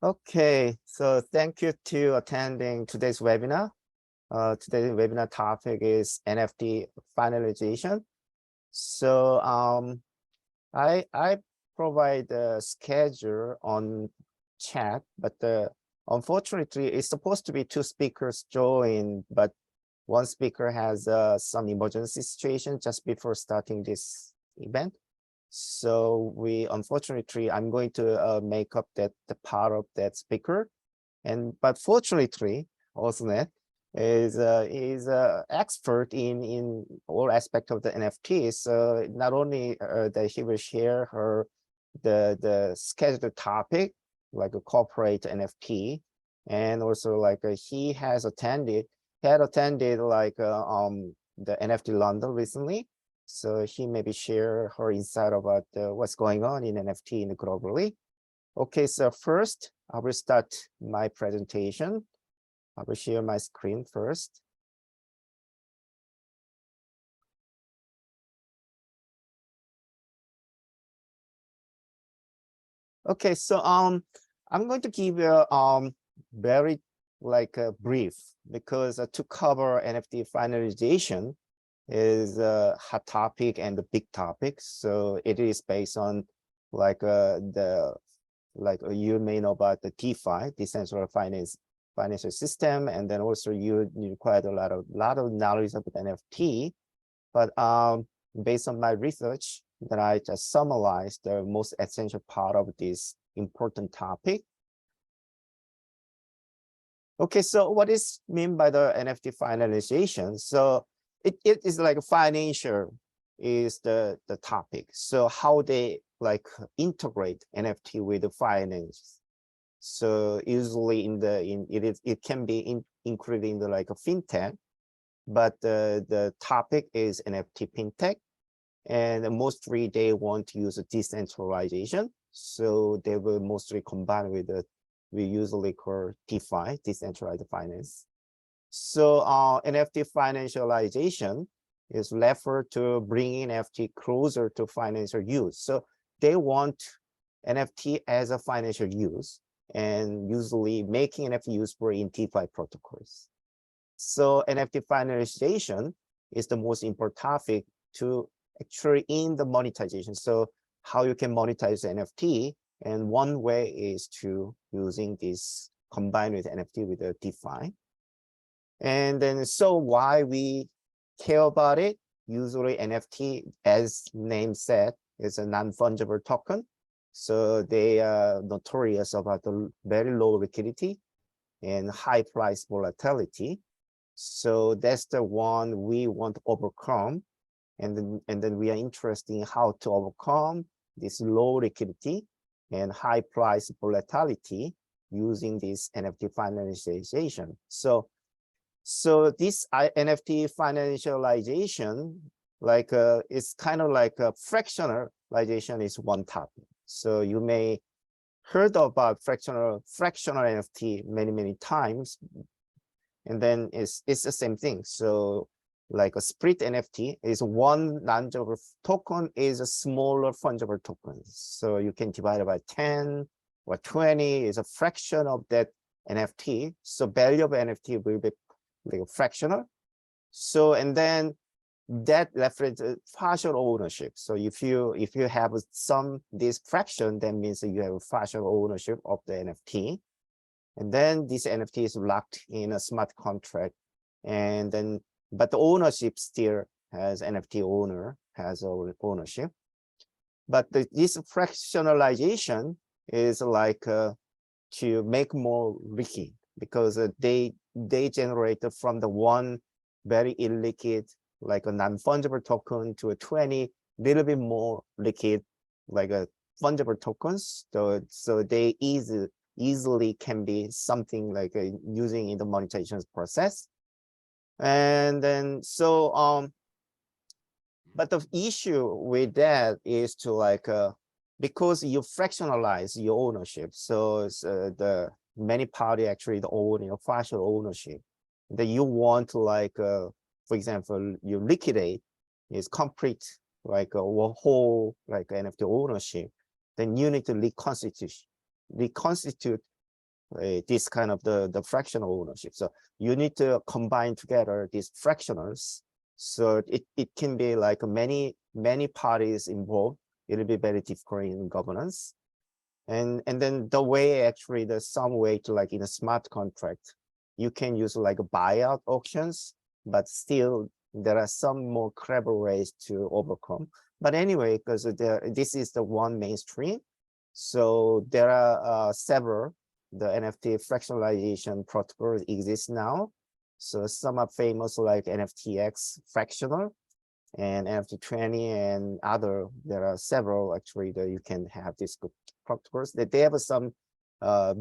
Okay, so thank you to attending today's webinar. Today's webinar topic is NFT finalization. So I provide a schedule on chat, but unfortunately it's supposed to be 2 speakers join, but one speaker has some emergency situation just before starting this event. So unfortunately, I'm going to make up the part of that speaker. But fortunately, also is expert in all aspects of the NFT. So not only that he will share the scheduled topic like a corporate NFT, and also like he had attended like the NFT London recently. So he maybe share her insight about what's going on in NFT globally. Okay, so first I will start my presentation. I will share my screen first. Okay, so I'm going to give you very like a brief, because to cover NFT finalization is a hot topic and the big topic. So it is based on like you may know about the DeFi, decentralized financial system, and then also you require a lot of knowledge about NFT. But based on my research, that I just summarized the most essential part of this important topic. Okay, so what is meant by the NFT finalization? So it is like financial is the topic. So how they like integrate NFT with the finance. So usually it can be included in the like a fintech, but the topic is NFT fintech, and mostly they want to use a decentralization. So they will mostly combine with the we usually call DeFi, decentralized finance. So NFT financialization is referred to bringing NFT closer to financial use. So they want NFT as a financial use, and usually making NFT useful in DeFi protocols. So NFT finalization is the most important topic to actually in the monetization. So how you can monetize NFT, and one way is to using this combined with NFT with the DeFi. And then so why we care about it? Usually NFT, as name said, is a non-fungible token. So they are notorious about the very low liquidity and high price volatility. So that's the one we want to overcome. And then we are interested in how to overcome this low liquidity and high price volatility using this NFT financialization. So this NFT financialization, like it's kind of like a fractionalization is one topic. So you may heard about fractional NFT many times, and then it's the same thing. So like a split NFT is one non-fungible token is a smaller fungible token. So you can divide it by 10 or 20 is a fraction of that NFT. So value of NFT will be like fractional. So and then that references partial ownership. So if you have this fraction, that means that you have partial ownership of the NFT. And then this NFT is locked in a smart contract. And then, but the ownership still has NFT owner has ownership. But this fractionalization is like to make more liquid, because they generate from the one very illiquid, like a non-fungible token, to a 20 little bit more liquid, like a fungible tokens. So they easily can be something like using in the monetization process. And then but the issue with that is to like because you fractionalize your ownership, so the many party actually own partial ownership, that you want to like for example, you liquidate is complete like a whole like NFT ownership, then you need to reconstitute this kind of the fractional ownership. So you need to combine together these fractionals. So it can be like many parties involved. It'll be very difficult in governance. And then the way actually there's some way to like in a smart contract, you can use like buyout auctions, but still there are some more clever ways to overcome. But anyway, because this is the one mainstream, so there are several the NFT fractionalization protocols exist now. So some are famous like NFTX fractional and NFT20 and other. There are several actually that you can have these protocols that they have some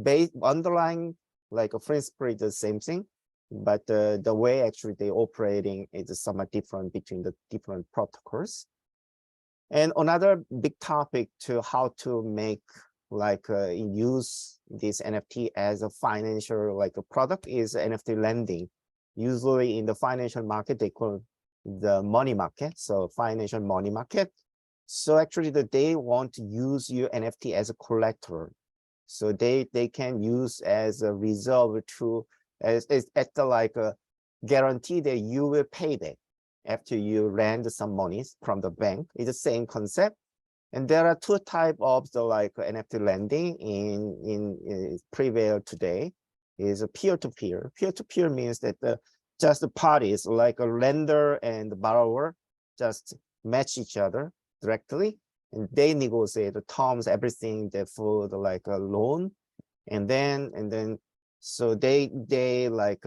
base underlying like a principle is the same thing, but the way actually they operating is somewhat different between the different protocols. And another big topic to how to make like use this NFT as a financial like a product is NFT lending. Usually in the financial market, they call the money market, so financial money market. So actually they want to use your NFT as a collateral. So they can use as a reserve to as at the like a guarantee that you will pay back after you lend some money from the bank. It's the same concept. And there are two types of the like NFT lending in prevail today. Is a peer-to-peer. Peer-to-peer means that just the parties like a lender and the borrower just match each other directly, and they negotiate the terms, everything that for the like a loan, and then so they like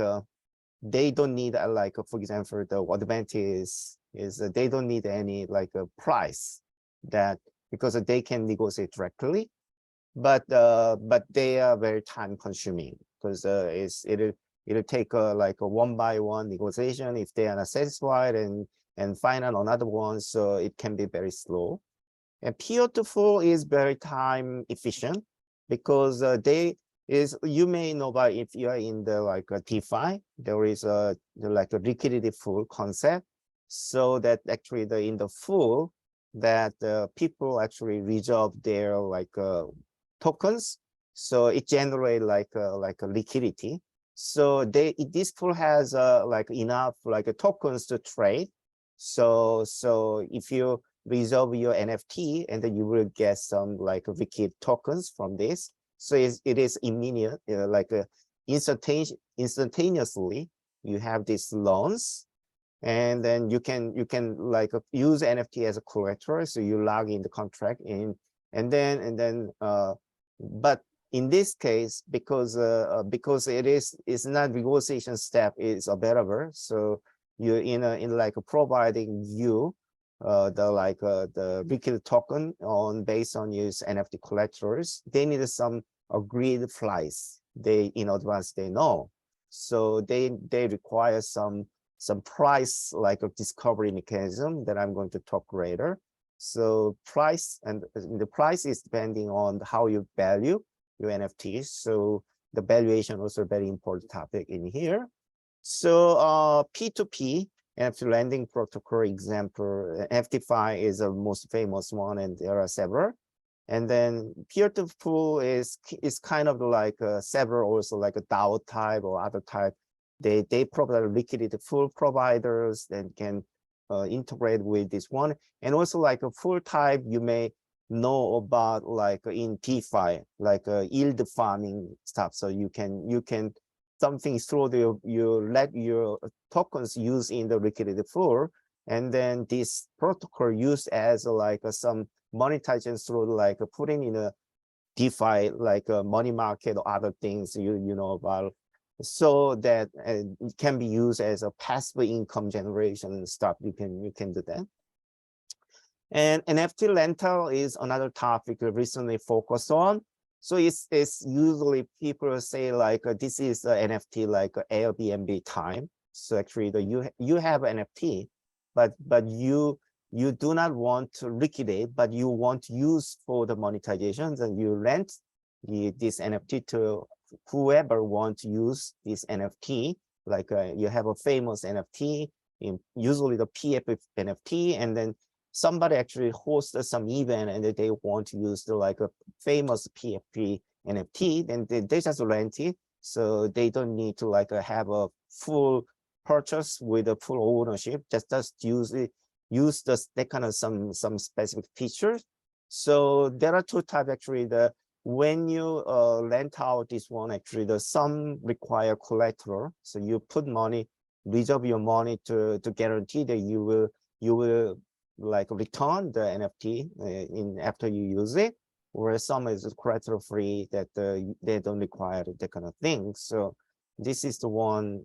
they don't need like for example the advantage is that they don't need any like a price that because they can negotiate directly, but they are very time consuming because it'll take like a one by one negotiation if they are not satisfied and find out another one, so it can be very slow. And peer-to-peer is very time efficient because you may know about if you are in the like a DeFi, there is a like a liquidity pool concept, so that actually in the pool that people actually reserve their like tokens, so it generates like a liquidity. So this pool has like enough like tokens to trade. So if you reserve your NFT and then you will get some like liquid tokens from this. So it is immediate, like instantaneously you have these loans, and then you can like use NFT as a collateral. So you log in the contract in, and then but in this case, because it's not negotiation step is available, so you're in like providing you the liquid token on based on use NFT collaterals. They need some agreed price. They in advance they know, so they require some price like a discovery mechanism that I'm going to talk later. So price, and the price is depending on how you value your NFTs. So the valuation also a very important topic in here. So P2P NFT lending protocol example, FTFi is the most famous one, and there are several. And then peer-to-peer is kind of like several also like a DAO type or other type. They provide liquidity pool providers that can integrate with this one. And also like a full type you may know about like in DeFi, like yield farming stuff. So you can something through you let your tokens use in the liquidity pool, and then this protocol used as like some monetization through like putting in a DeFi like a money market or other things you know about, so that it can be used as a passive income generation stuff. You can do that. And NFT rental is another topic we recently focused on. So it's usually people say like this is the NFT like Airbnb time. So actually you have NFT, but you do not want to liquidate, but you want to use for the monetizations, and you rent this NFT to whoever wants to use this NFT. Like you have a famous NFT, usually the PF NFT, and then somebody actually hosts some event and they want to use the like a famous PFP NFT, then they just rent it. So they don't need to like have a full purchase with a full ownership. Just use it, use that kind of some specific features. So there are two types actually. The when you rent out this one, actually, the some require collateral. So you put money, reserve your money to guarantee that you will like return the NFT in after you use it. Whereas some is collateral free that they don't require that kind of thing. So this is the one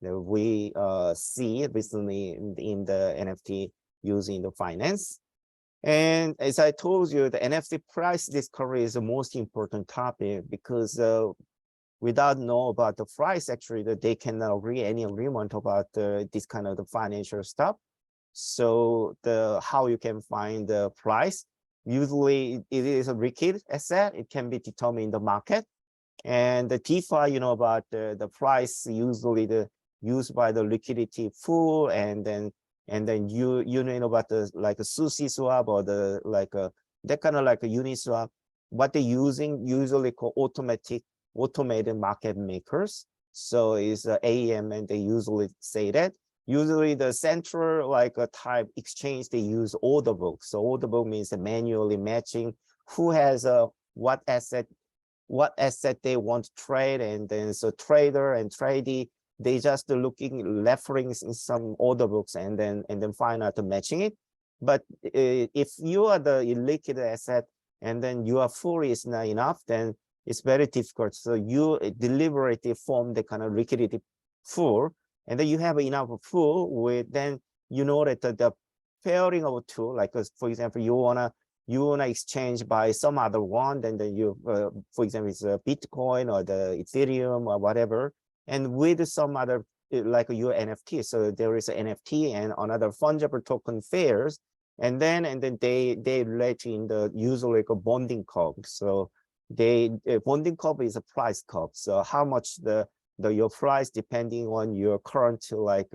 that we see recently in the NFT using the finance. And as I told you, the NFT price discovery is the most important topic because without know about the price, actually, that they cannot agree any agreement about this kind of the financial stuff. So how you can find the price, usually it is a liquid asset. It can be determined in the market. And the DeFi, you know about the price, usually used by the liquidity pool, and then you know about the like a SUSI swap or the like that kind of like a Uniswap. What they're using usually called automated market makers. So it's AEM, and they usually say that. Usually the central like a type exchange, they use order book. So order book means manually matching who has what asset they want to trade, and then so trader and tradee, they just looking reference in some order books and then find out the matching it. But if you are the illiquid asset and then your full is not enough, then it's very difficult. So you deliberately form the kind of liquidity pool, and then you have enough pool with, then you know that the pairing of two, like for example, you wanna exchange by some other one, then you for example, it's a Bitcoin or the Ethereum or whatever, and with some other like your NFT. So there is an NFT and another fungible token pairs, and then they relate in the usually like a bonding curve. So bonding curve is a price curve. So how much your price depending on your current like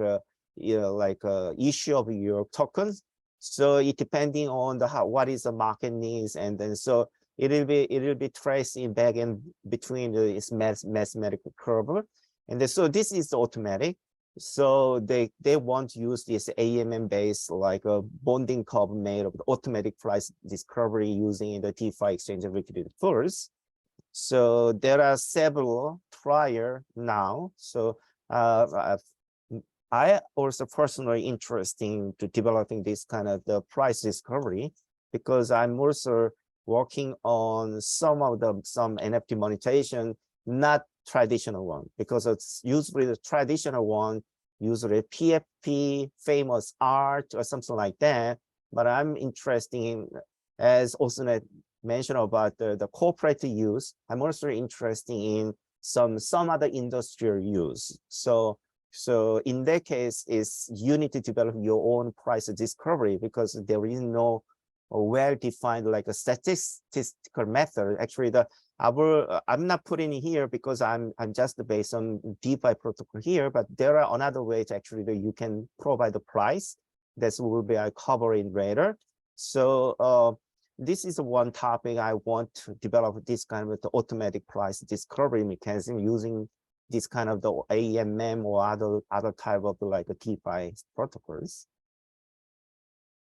issue of your tokens. So it depending on what is the market needs, and then so it'll be tracing back in between its mathematical curve, and then, so this is automatic. So they want to use this AMM based like a bonding curve made of automatic price discovery using the DeFi exchange of liquidity pools. So there are several trials now. So I also personally interested in developing this kind of the price discovery, because I'm also working on some NFT monetization, not traditional one, because it's usually the traditional one, usually PFP, famous art or something like that. But I'm interested in, as also mentioned about the corporate use, I'm also interested in some other industrial use. So in that case, you need to develop your own price discovery, because there is no well-defined like a statistical method. Actually, I'm not putting it here because I'm just based on DeFi protocol here, but there are another ways actually that you can provide the price that will be covering later. So this is one topic I want to develop, this kind of the automatic price discovery mechanism using this kind of the AMM or other type of like a DeFi protocols.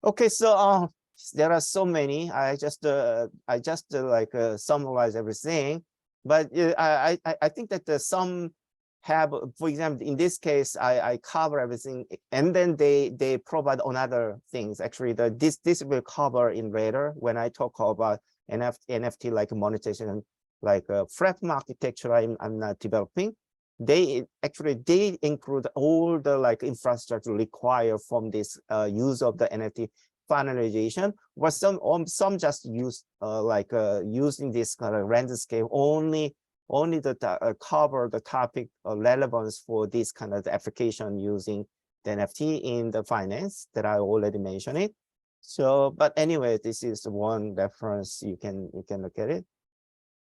Okay, so there are so many. I just like summarize everything, but I think that some have, for example, in this case, I cover everything, and then they provide another things. Actually, this will cover in later when I talk about NFT like monetization, like platform architecture. I'm not developing. They include all the like infrastructure required from this use of the NFT finalization, but some just use using this kind of landscape only the cover the topic relevance for this kind of application using the NFT in the finance that I already mentioned it. So, but anyway, this is one reference you can look at it.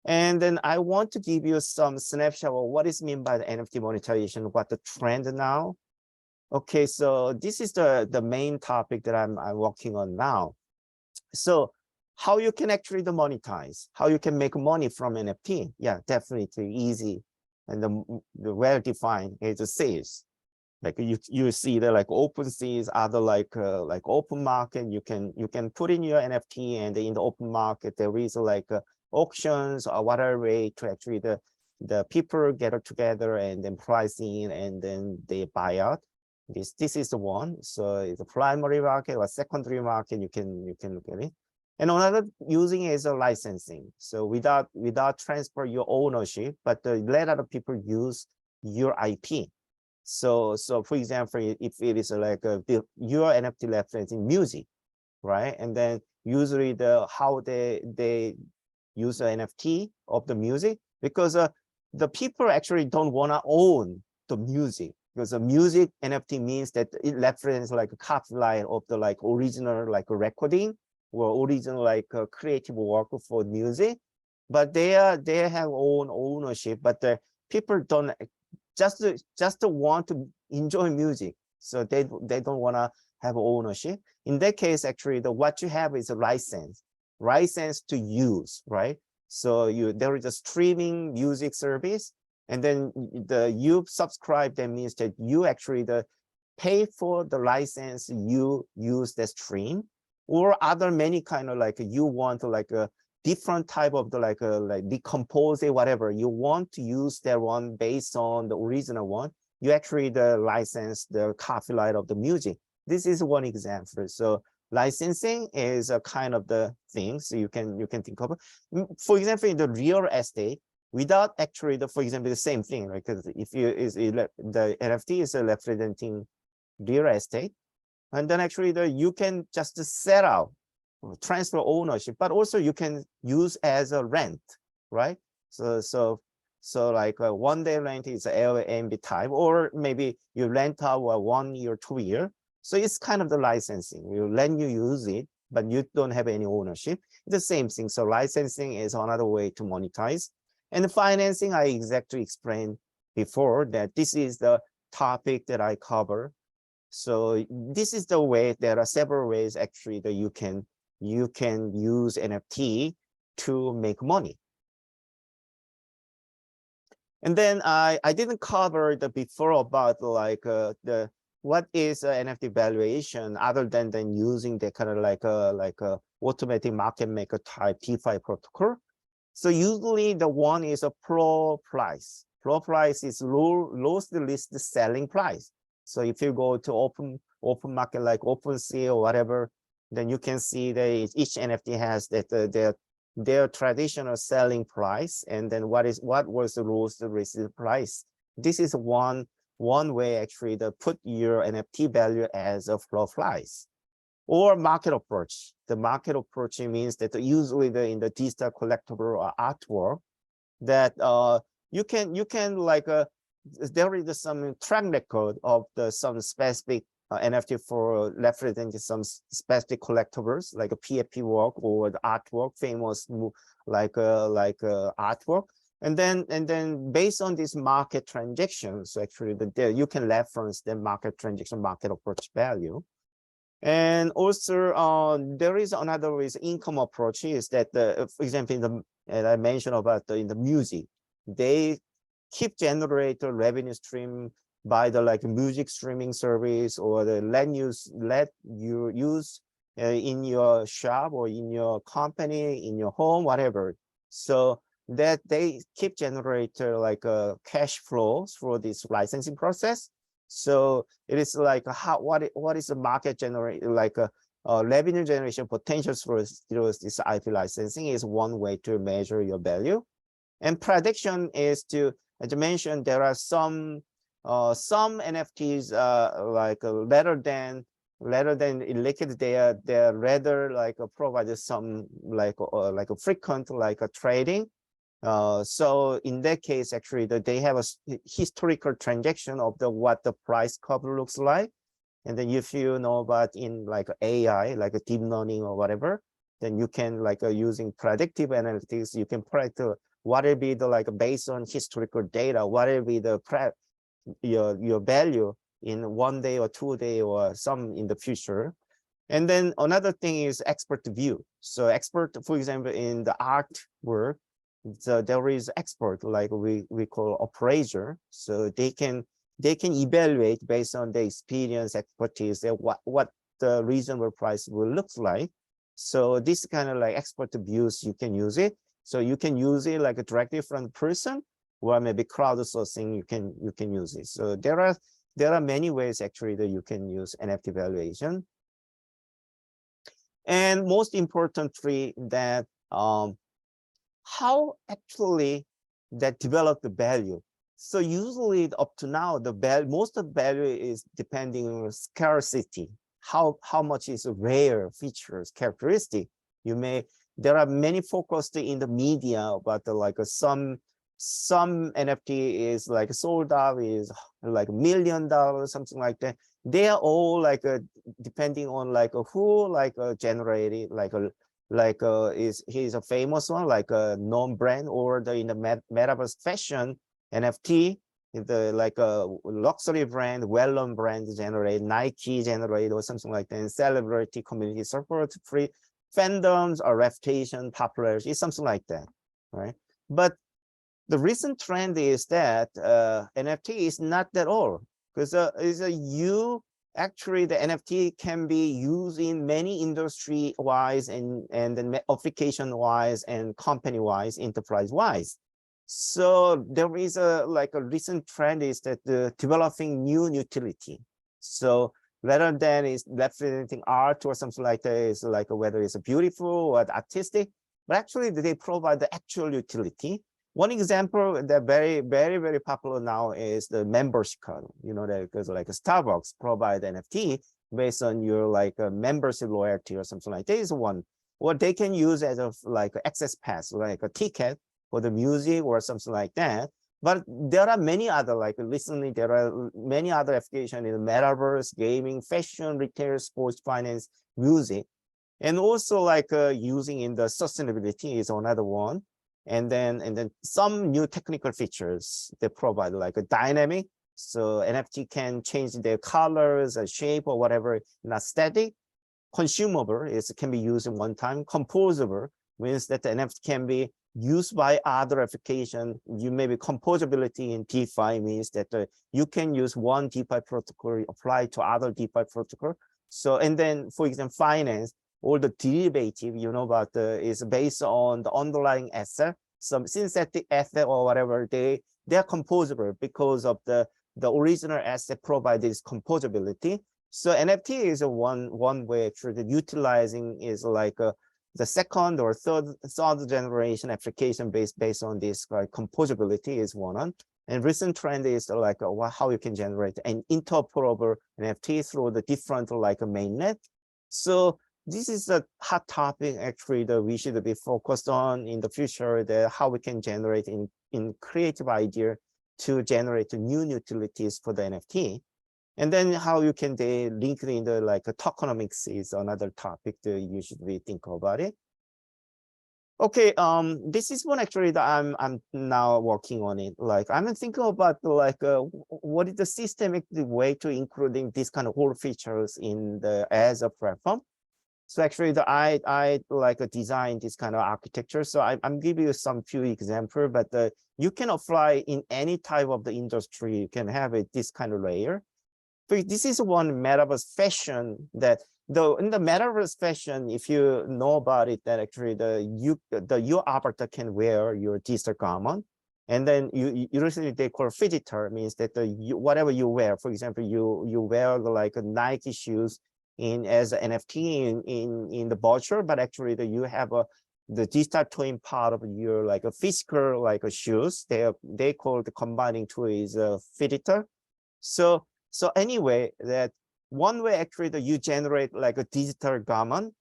And then I want to give you some snapshot of what is meant by the NFT monetization, what the trend now. Okay, so this is the main topic that I'm working on now. So how you can actually monetize, how you can make money from NFT. Yeah, definitely easy and the well-defined is the sales. Like you see the like open seas, other like open market. You can put in your NFT, and in the open market there is like auctions or whatever way to actually the people get together and then pricing, and then they buy out. This is the one. So it's a primary market or secondary market. You can look at it. And another using is a licensing. So without transfer your ownership, but let other people use your IP. So for example, if it is like your NFT referencing music, right? And then usually how they use the NFT of the music, because the people actually don't want to own the music, because the music NFT means that it represents like a copyright of the like original like a recording or original like a creative work for music, but they have own ownership, but the people don't just want to enjoy music, so they don't want to have ownership. In that case, actually, what you have is a license to use, right? So there is a streaming music service, and then you subscribe. That means that you actually pay for the license. You use the stream, or other many kind of like you want to like a different type of the like decompose it, whatever you want to use that one based on the original one. You actually license the copyright of the music. This is one example. So licensing is a kind of the things so you can think of. For example, in the real estate, without actually for example, the same thing, right? Because if the NFT is representing real estate, and then actually you can just set out, transfer ownership, but also you can use as a rent, right? So like a 1 day rent is Airbnb type, or maybe you rent out 1 year, 2 year. So it's kind of the licensing. We let you use it, but you don't have any ownership. It's the same thing. So licensing is another way to monetize. And the financing, I exactly explained before that this is the topic that I cover. So this is the way. There are several ways actually that you can use NFT to make money. And then I didn't cover the before about like what is NFT valuation, other than using the kind of like a automatic market maker type DeFi protocol. So usually the one is a floor price. Floor price is lowest list selling price. So if you go to open market like OpenSea or whatever, then you can see that each NFT has that their traditional selling price, and then what was the lowest receipt price. This is one way actually to put your NFT value as a floor price. Or market approach. The market approach means that usually in the digital collectible or artwork, that you can like there is some track record of some specific NFT for representing some specific collectibles, like a PFP work or the artwork, famous like artwork, and then based on these market transactions, actually you can reference the market transaction, market approach value. And also there is another way, income approach, is that for example, as I mentioned about in the music, they keep generate a revenue stream by the like music streaming service, or the let you use in your shop or in your company, in your home, whatever. So that they keep generate like cash flows for this licensing process. So it is like what is the market generate like revenue generation potential through this IP licensing is one way to measure your value. And prediction is to, as I mentioned, there are some NFTs like rather than illiquid, they're rather like provide some like a frequent like a trading. So in that case, actually, they have a historical transaction of what the price curve looks like. And then if you know about in like AI, like a deep learning or whatever, then you can like using predictive analytics, you can predict what will be the like based on historical data, what will be the your value in 1 day or 2 day or some in the future. And then another thing is expert view. So expert, for example, in the art work, so there is expert like we call appraiser. So they can evaluate based on their experience, expertise, what the reasonable price will look like. So this kind of like expert views, you can use it. So you can use it like directly from the person, or maybe crowdsourcing, you can use it. So there are many ways actually that you can use NFT valuation. And most importantly, that how actually that develop the value. So usually up to now, the value, most of the value is depending on scarcity. How much is rare features, characteristic. There are many focused in the media, but like some NFT is like sold out is like $1 million, something like that. They are all like depending on like who like generated he's a famous one like a known brand, or in the metaverse fashion NFT, the like a luxury brand, well-known brand generate, Nike generate or something like that, and celebrity community support, free fandoms or reputation, popularity, something like that, right? But the recent trend is that NFT is not that all, because actually the NFT can be used in many industry-wise and then application-wise and company-wise, enterprise-wise. So there is a recent trend is that developing new utility. So rather than is representing art or something like that, is like whether it's beautiful or artistic, but actually they provide the actual utility. One example that very popular now is the membership card. You know, that because like Starbucks provide NFT based on your like a membership loyalty or something like that is one. Or they can use as a like access pass, like a ticket for the music or something like that. But there are many other, like recently there are many other applications in the metaverse, gaming, fashion, retail, sports, finance, music, and also like using in the sustainability is another one. And then some new technical features they provide, like a dynamic. So NFT can change their colors, shape, or whatever, not static. Consumable is can be used in one time. Composable means that the NFT can be used by other application. You maybe composability in DeFi means that you can use one DeFi protocol apply to other DeFi protocol. So, and then for example, finance, all the derivative, you know, but is based on the underlying asset, some synthetic asset or whatever, they are composable because of the original asset provide this composability. So NFT is a one way actually utilizing is like the second or third generation application based on this composability is one. And recent trend is like how you can generate an interoperable NFT through the different like mainnet. So this is a hot topic actually that we should be focused on in the future, that how we can generate in creative idea to generate new utilities for the NFT. And then how you can link it in the like tokenomics is another topic that you should be think about it. Okay, this is one actually that I'm now working on it. Like I'm thinking about like what is the systemic way to including this kind of whole features in the as a platform. So actually, I like design this kind of architecture. So I'm giving you some few examples, but you can apply in any type of the industry. You can have this kind of layer. But this is one metaverse fashion that in the metaverse fashion, if you know about it, that actually your avatar can wear your digital garment, and then usually they call fidgeter, means that whatever you wear, for example, you wear like Nike shoes as an NFT in the virtual, but actually you have the digital twin part of your like a physical like a shoes. They call the combining two is fidgeter. So anyway, that one way actually that you generate like a digital garment,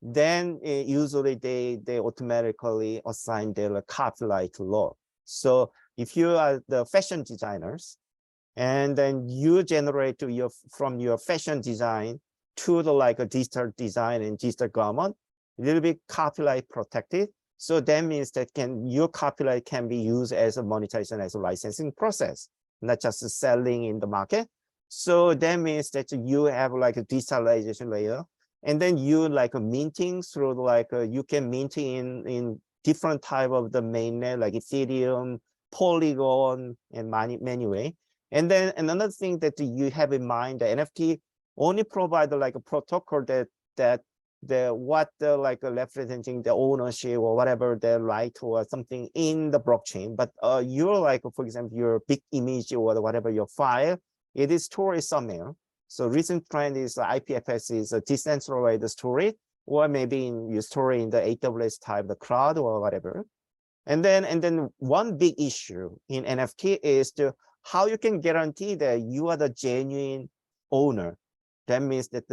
then usually they automatically assign their copyright law. So if you are the fashion designers, and then you generate from your fashion design to the like a digital design and digital garment, a little bit copyright protected. So that means that your copyright can be used as a monetization, as a licensing process, not just selling in the market. So that means that you have like a digitalization layer. and then you like minting through like you can mint in different type of the mainnet like Ethereum, Polygon, and many way. And then another thing that you have in mind, the NFT only provide like a protocol that what the like representing the ownership or whatever the right or something in the blockchain. But you're like, for example, your big image or whatever your file, it is stored somewhere. So recent trend is IPFS is a decentralized storage, or maybe you store in the AWS type, the cloud or whatever. And then one big issue in NFT is how you can guarantee that you are the genuine owner. That means that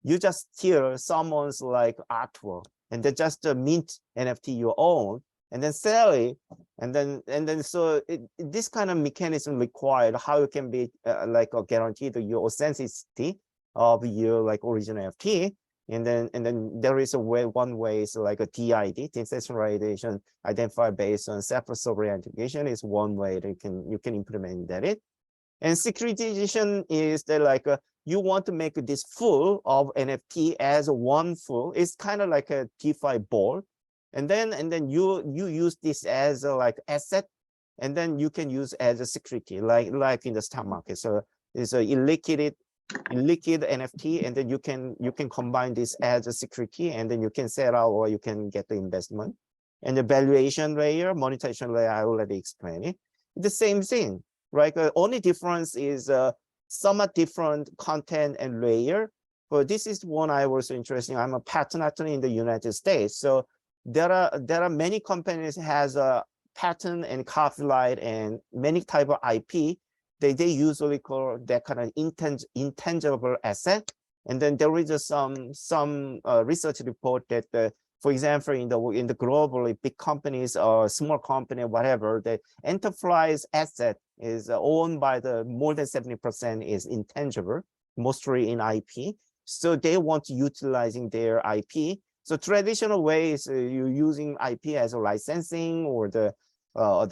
you just steal someone's like artwork and then just mint NFT you own and then sell it. And then so this kind of mechanism required how you can be like a guarantee to your authenticity of your like original NFT. And then there is a way, one way is like a DID, decentralization identified based on self-sovereign authentication is one way that you can implement that. And securitization is that like you want to make this full of NFT as one full. It's kind of like a DeFi ball. And then you use this as a like asset, and then you can use as a security, like in the stock market. So it's a illiquid NFT, and then you can combine this as a security, and then you can sell out or you can get the investment. And the valuation layer, monetization layer, I already explained it. The same thing, right? Only difference is somewhat different content and layer. But this is one I was interested in. I'm a patent attorney in the United States, so there are many companies has a patent and copyright and many type of IP. They usually call that kind of intangible asset. And then there is some research report that for example, in the globally big companies or small company, whatever, the enterprise asset is owned by the more than 70% is intangible, mostly in IP. So they want to utilizing their IP. So traditional ways you using IP as a licensing or the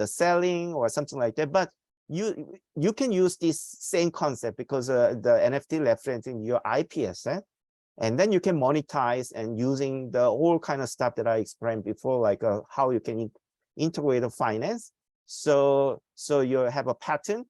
selling or something like that. But you can use this same concept because the NFT referencing your IP asset, and then you can monetize and using the all kind of stuff that I explained before, like how you can integrate the finance. So you have a patent,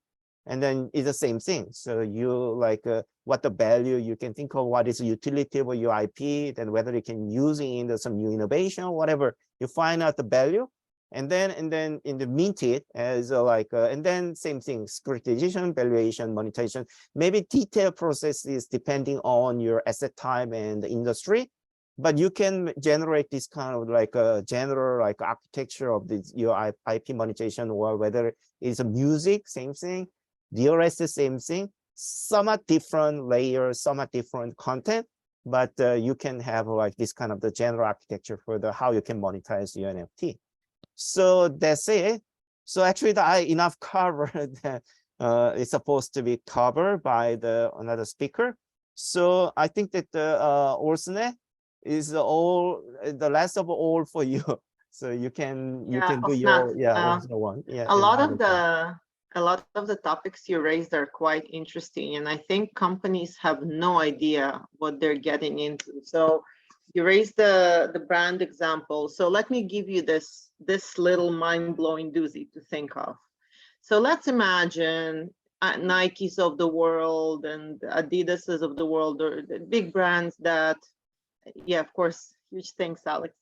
and then it's the same thing. So you like what the value you can think of, what is the utility of your IP, then whether you can use it in some new innovation or whatever. You find out the value, and then in the mint it as and then same thing, securitization, valuation, monetization, maybe detailed processes depending on your asset type and the industry. But you can generate this kind of like a general like architecture of this your IP monetization, or whether it's a music, same thing, DRS, the same thing, somewhat different layers, somewhat different content, but you can have like this kind of the general architecture for the how you can monetize your NFT. So that's it. So actually, enough covered that is supposed to be covered by another speaker. So I think that Orsine is the last of all for you. So you can do your one. Yeah. A lot of the topics you raised are quite interesting, and I think companies have no idea what they're getting into. So you raised the brand example. So let me give you this little mind-blowing doozy to think of. So let's imagine Nikes of the world and Adidas's of the world, or the big brands that, yeah, of course, huge thanks, Alex.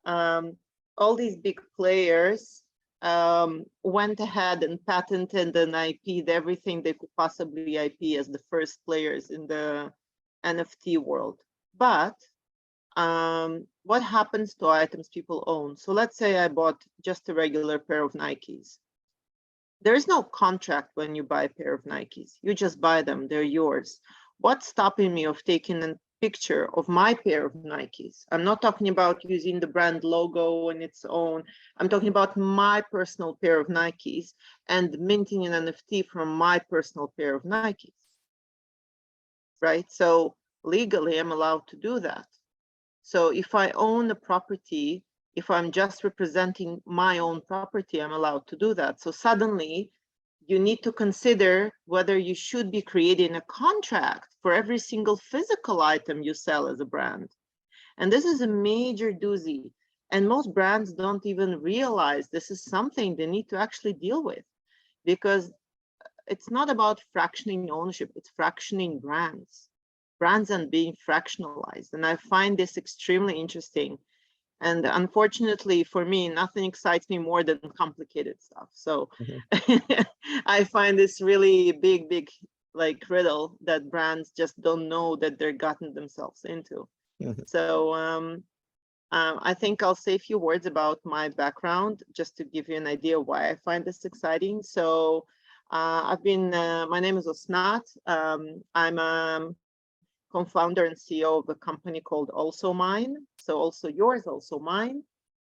All these big players went ahead and patented and IP'd everything they could possibly IP as the first players in the NFT world. But what happens to items people own? So let's say I bought just a regular pair of Nikes. There is no contract when you buy a pair of Nikes. You just buy them, they're yours. What's stopping me of taking a picture of my pair of Nikes? I'm not talking about using the brand logo on its own. I'm talking about my personal pair of Nikes and minting an NFT from my personal pair of Nikes, right? So legally, I'm allowed to do that. So if I own a property, if I'm just representing my own property, I'm allowed to do that. So suddenly you need to consider whether you should be creating a contract for every single physical item you sell as a brand. And this is a major doozy. And most brands don't even realize this is something they need to actually deal with, because it's not about fractioning ownership, it's fractioning brands and being fractionalized. And I find this extremely interesting. And unfortunately for me, nothing excites me more than complicated stuff. So I find this really big like riddle that brands just don't know that they're gotten themselves into. So I think I'll say a few words about my background just to give you an idea why I find this exciting. So my name is Osnat. I'm a co-founder and CEO of a company called Also Mine. So also yours, Also Mine.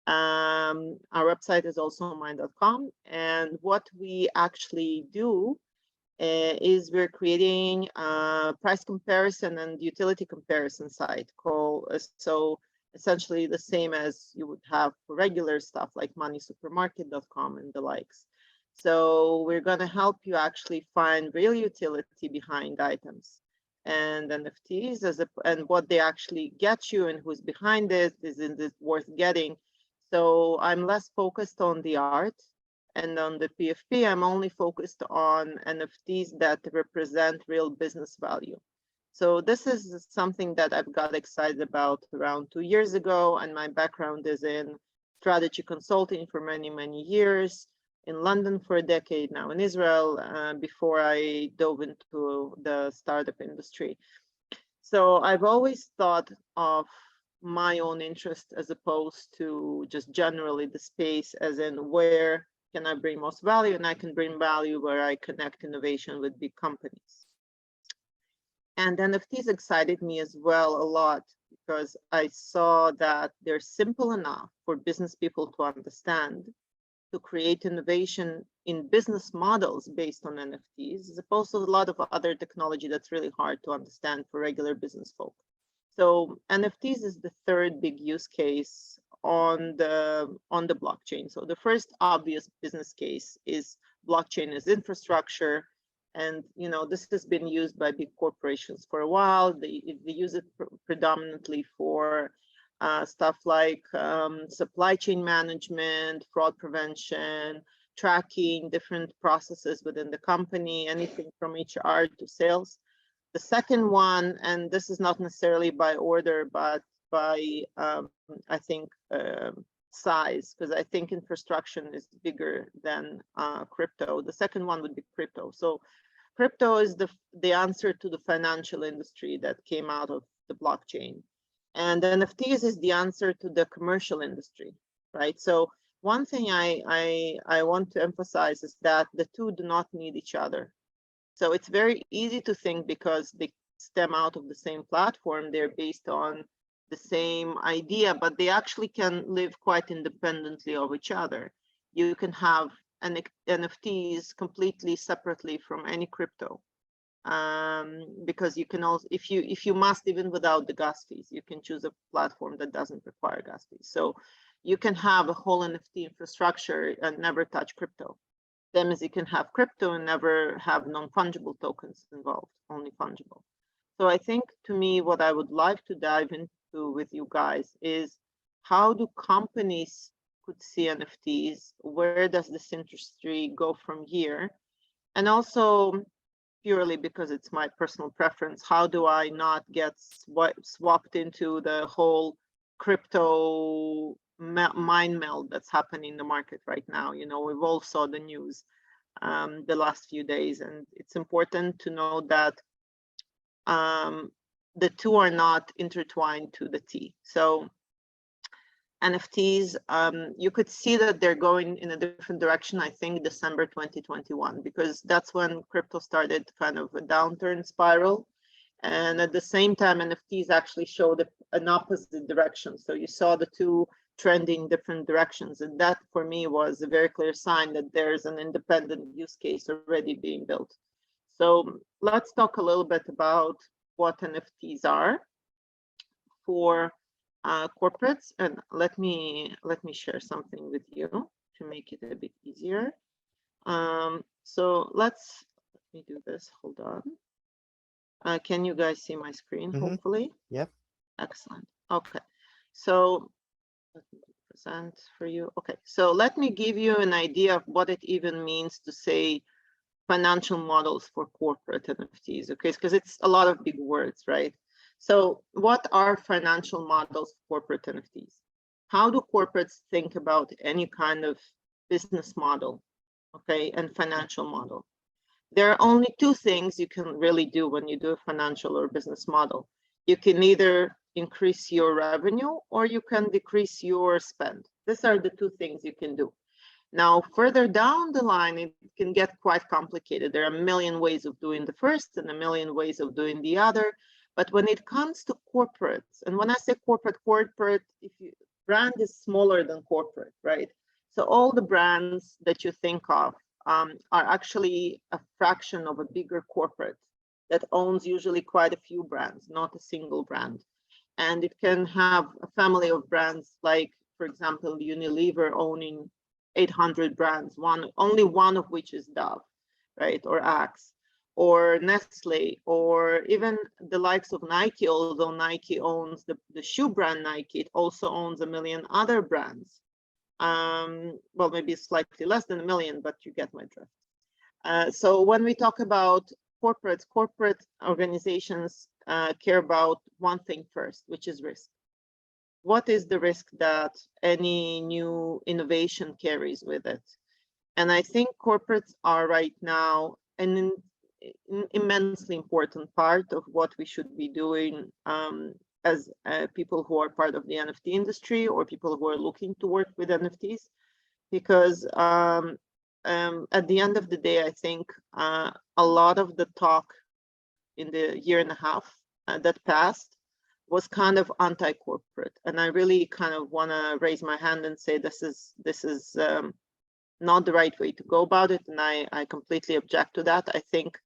Our website is alsomine.com. And what we actually do is we're creating a price comparison and utility comparison site called, so essentially the same as you would have for regular stuff like moneysupermarket.com and the likes. So we're going to help you actually find real utility behind items and NFTs and what they actually get you and who's behind it, is it worth getting. So I'm less focused on the art, and on the PFP, I'm only focused on NFTs that represent real business value. So this is something that I've got excited about around 2 years ago, and my background is in strategy consulting for many years, in London for a decade, now in Israel, before I dove into the startup industry. So I've always thought of my own interest as opposed to just generally the space, as in where can I bring most value, and I can bring value where I connect innovation with big companies. And NFTs excited me as well a lot because I saw that they're simple enough for business people to understand, to create innovation in business models based on NFTs, as opposed to a lot of other technology that's really hard to understand for regular business folk. So NFTs is the third big use case on the blockchain. So the first obvious business case is blockchain as infrastructure. And this has been used by big corporations for a while. They use it predominantly for stuff like supply chain management, fraud prevention, tracking different processes within the company, anything from HR to sales. The second one, and this is not necessarily by order, but by, I think, size, because I think infrastructure is bigger than crypto. The second one would be crypto. So crypto is the answer to the financial industry that came out of the blockchain. And NFTs is the answer to the commercial industry, right? So one thing I want to emphasize is that the two do not need each other. So it's very easy to think because they stem out of the same platform, they're based on the same idea, but they actually can live quite independently of each other. You can have NFTs completely separately from any crypto, because you can also, if you must, even without the gas fees, you can choose a platform that doesn't require gas fees. So you can have a whole NFT infrastructure and never touch crypto. Same as you can have crypto and never have non-fungible tokens involved, only fungible. So I think, to me, what I would like to dive into with you guys is, how do companies could see NFTs? Where does this industry go from here? And also, purely because it's my personal preference, how do I not get swapped into the whole crypto mind meld that's happening in the market right now? We've all saw the news the last few days, and it's important to know that the two are not intertwined to the T. So NFTs, you could see that they're going in a different direction, I think December 2021, because that's when crypto started kind of a downturn spiral. And at the same time, NFTs actually showed an opposite direction. So you saw the two trending different directions. And that, for me, was a very clear sign that there's an independent use case already being built. So let's talk a little bit about what NFTs are for corporates, and let me share something with you to make it a bit easier. So let me do this. Hold on. Can you guys see my screen? Hopefully. Yep. Excellent. Okay. So let me present for you. Okay. So let me give you an idea of what it even means to say financial models for corporate NFTs. Okay, because it's a lot of big words, right? So what are financial models for corporate NFTs? How do corporates think about any kind of business model, okay, and financial model? There are only two things you can really do when you do a financial or business model. You can either increase your revenue or you can decrease your spend. These are the two things you can do. Now, further down the line, it can get quite complicated. There are a million ways of doing the first and a million ways of doing the other. But when it comes to corporates, and when I say corporate, if you brand is smaller than corporate, right? So all the brands that you think of are actually a fraction of a bigger corporate that owns usually quite a few brands, not a single brand. And it can have a family of brands like, for example, Unilever owning 800 brands, only one of which is Dove, right, or Axe, or Nestle, or even the likes of Nike, although Nike owns the shoe brand Nike, it also owns a million other brands. Well, maybe slightly less than a million, but you get my drift. So when we talk about corporate organizations care about one thing first, which is risk. What is the risk that any new innovation carries with it? And I think corporates are right now an immensely important part of what we should be doing as people who are part of the NFT industry or people who are looking to work with NFTs, because at the end of the day, I think a lot of the talk in the year and a half that passed was kind of anti-corporate, and I really kind of want to raise my hand and say this is not the right way to go about it, and I completely object to that. I think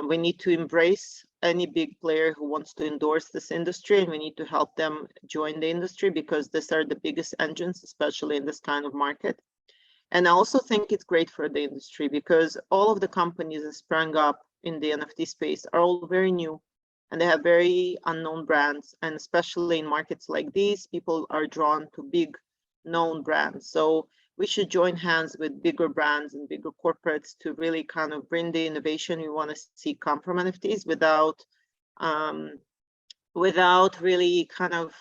we need to embrace any big player who wants to endorse this industry, and we need to help them join the industry because these are the biggest engines, especially in this kind of market. And I also think it's great for the industry because all of the companies that sprang up in the NFT space are all very new and they have very unknown brands. And especially in markets like these, people are drawn to big known brands. So we should join hands with bigger brands and bigger corporates to really kind of bring the innovation we want to see come from NFTs without really kind of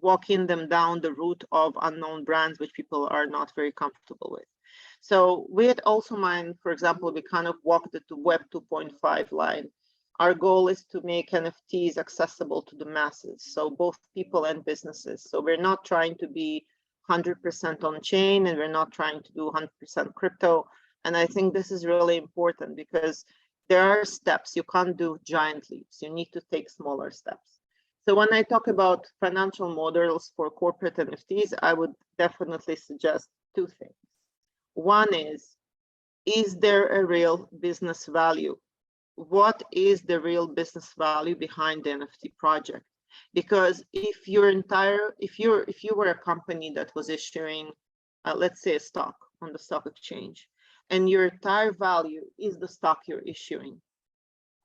walking them down the route of unknown brands, which people are not very comfortable with. So we at Also Mind, for example, we kind of walked the Web 2.5 line. Our goal is to make NFTs accessible to the masses, so both people and businesses. So we're not trying to be 100% on chain and we're not trying to do 100% crypto. And I think this is really important because there are steps. You can't do giant leaps. You need to take smaller steps. So when I talk about financial models for corporate NFTs, I would definitely suggest two things. One is there a real business value? What is the real business value behind the NFT project? Because if you were a company that was issuing, let's say, a stock on the stock exchange, and your entire value is the stock you're issuing,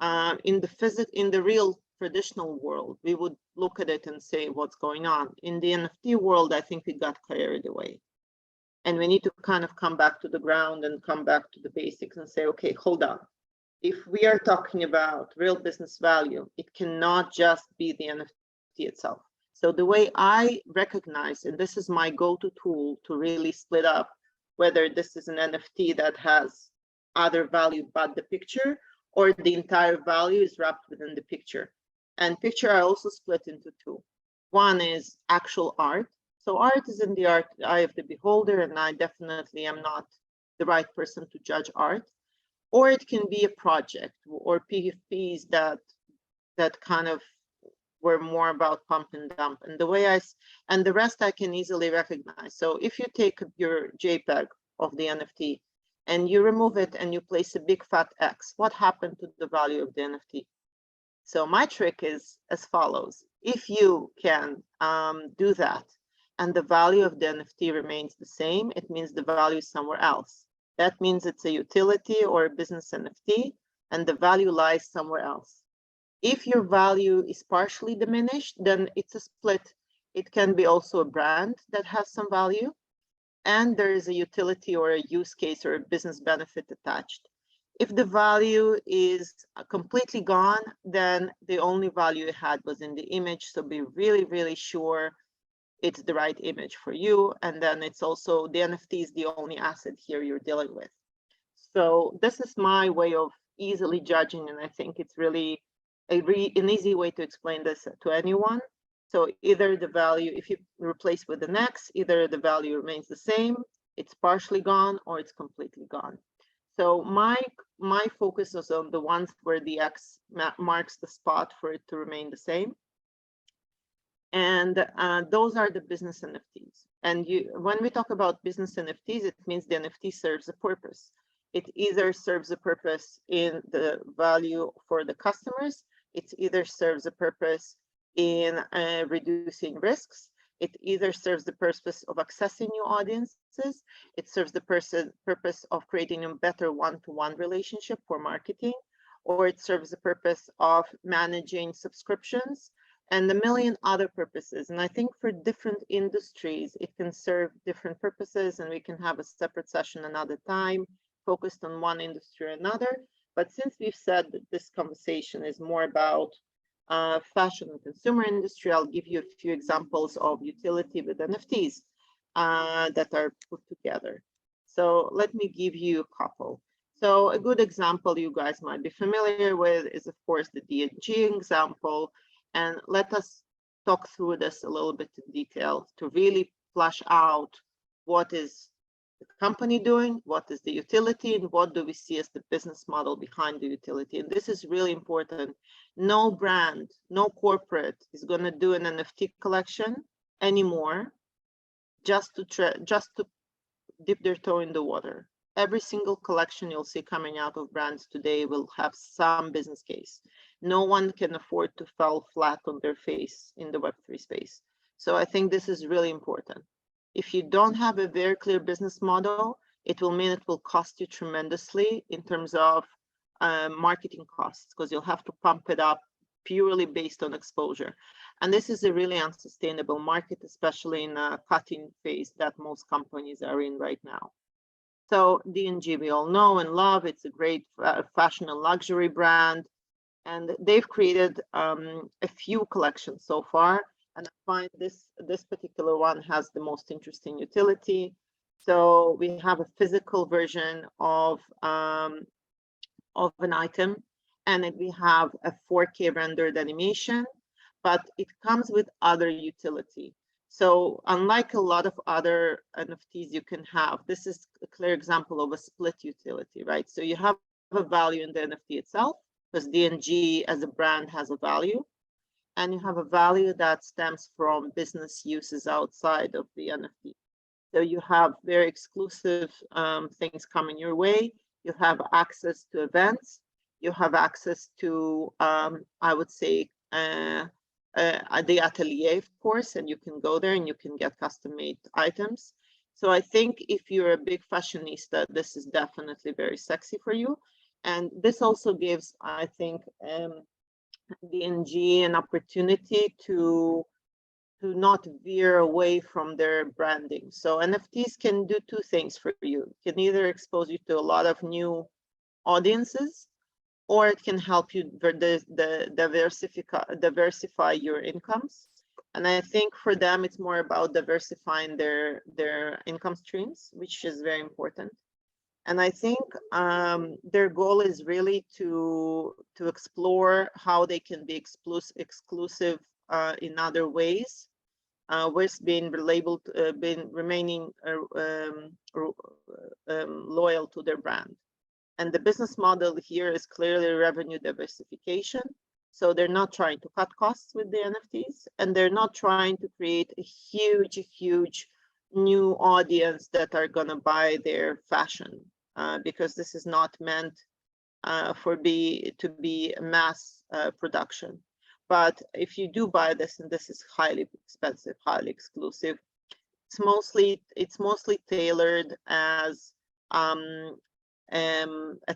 in the real traditional world, we would look at it and say, what's going on? In the NFT world, I think we got carried away. And we need to kind of come back to the ground and come back to the basics and say, okay, hold on. If we are talking about real business value, it cannot just be the NFT itself. So the way I recognize, and this is my go-to tool to really split up whether this is an NFT that has other value but the picture, or the entire value is wrapped within the picture. And picture I also split into two. One is actual art. So art is in the eye of the beholder, and I definitely am not the right person to judge art. Or it can be a project or PFPs that kind of were more about pump and dump. And the rest I can easily recognize. So if you take your JPEG of the NFT and you remove it and you place a big fat X, what happened to the value of the NFT? So my trick is as follows. If you can do that and the value of the NFT remains the same, it means the value is somewhere else. That means it's a utility or a business NFT, and the value lies somewhere else. If your value is partially diminished, then it's a split. It can be also a brand that has some value, and there is a utility or a use case or a business benefit attached. If the value is completely gone, then the only value it had was in the image. So be really, really sure it's the right image for you. And then it's also the NFT is the only asset here you're dealing with. So this is my way of easily judging, and I think it's really an easy way to explain this to anyone. So either the value, if you replace with an X, either the value remains the same, it's partially gone, or it's completely gone. So my focus is on the ones where the X marks the spot for it to remain the same. And those are the business NFTs. And when we talk about business NFTs, it means the NFT serves a purpose. It either serves a purpose in the value for the customers, it either serves a purpose in reducing risks, it either serves the purpose of accessing new audiences, it serves the purpose of creating a better one-to-one relationship for marketing, or it serves the purpose of managing subscriptions, and a million other purposes. And I think for different industries, it can serve different purposes, and we can have a separate session another time focused on one industry or another. But since we've said that this conversation is more about fashion and consumer industry, I'll give you a few examples of utility with NFTs that are put together. So let me give you a couple. So a good example you guys might be familiar with is, of course, the D&G example. And let us talk through this a little bit in detail to really flesh out what is the company doing, what is the utility, and what do we see as the business model behind the utility. And this is really important. No brand, no corporate is going to do an NFT collection anymore just to dip their toe in the water. Every single collection you'll see coming out of brands today will have some business case. No one can afford to fall flat on their face in the Web3 space. So I think this is really important. If you don't have a very clear business model, it will mean it will cost you tremendously in terms of marketing costs, because you'll have to pump it up purely based on exposure. And this is a really unsustainable market, especially in a cutting phase that most companies are in right now. So D&G we all know and love. It's a great fashion and luxury brand. And they've created a few collections so far. And I find this particular one has the most interesting utility. So we have a physical version of an item, and we have a 4K rendered animation, but it comes with other utility. So unlike a lot of other NFTs you can have, this is a clear example of a split utility, right? So you have a value in the NFT itself, because D&G as a brand has a value, and you have a value that stems from business uses outside of the NFT. So you have very exclusive things coming your way. You have access to events. You have access to, I would say, the atelier, of course, and you can go there and you can get custom-made items. So I think if you're a big fashionista, this is definitely very sexy for you. And this also gives, I think, D&G an opportunity to not veer away from their branding. So NFTs can do two things for you. It can either expose you to a lot of new audiences, or it can help you diversify your incomes. And I think for them, it's more about diversifying their income streams, which is very important. And I think their goal is really to explore how they can be exclusive in other ways, with being labeled, remaining loyal to their brand. And the business model here is clearly revenue diversification. So they're not trying to cut costs with the NFTs, and they're not trying to create a huge new audience that are going to buy their fashion, because this is not meant to be mass production. But if you do buy this, and this is highly expensive, highly exclusive, it's mostly tailored as a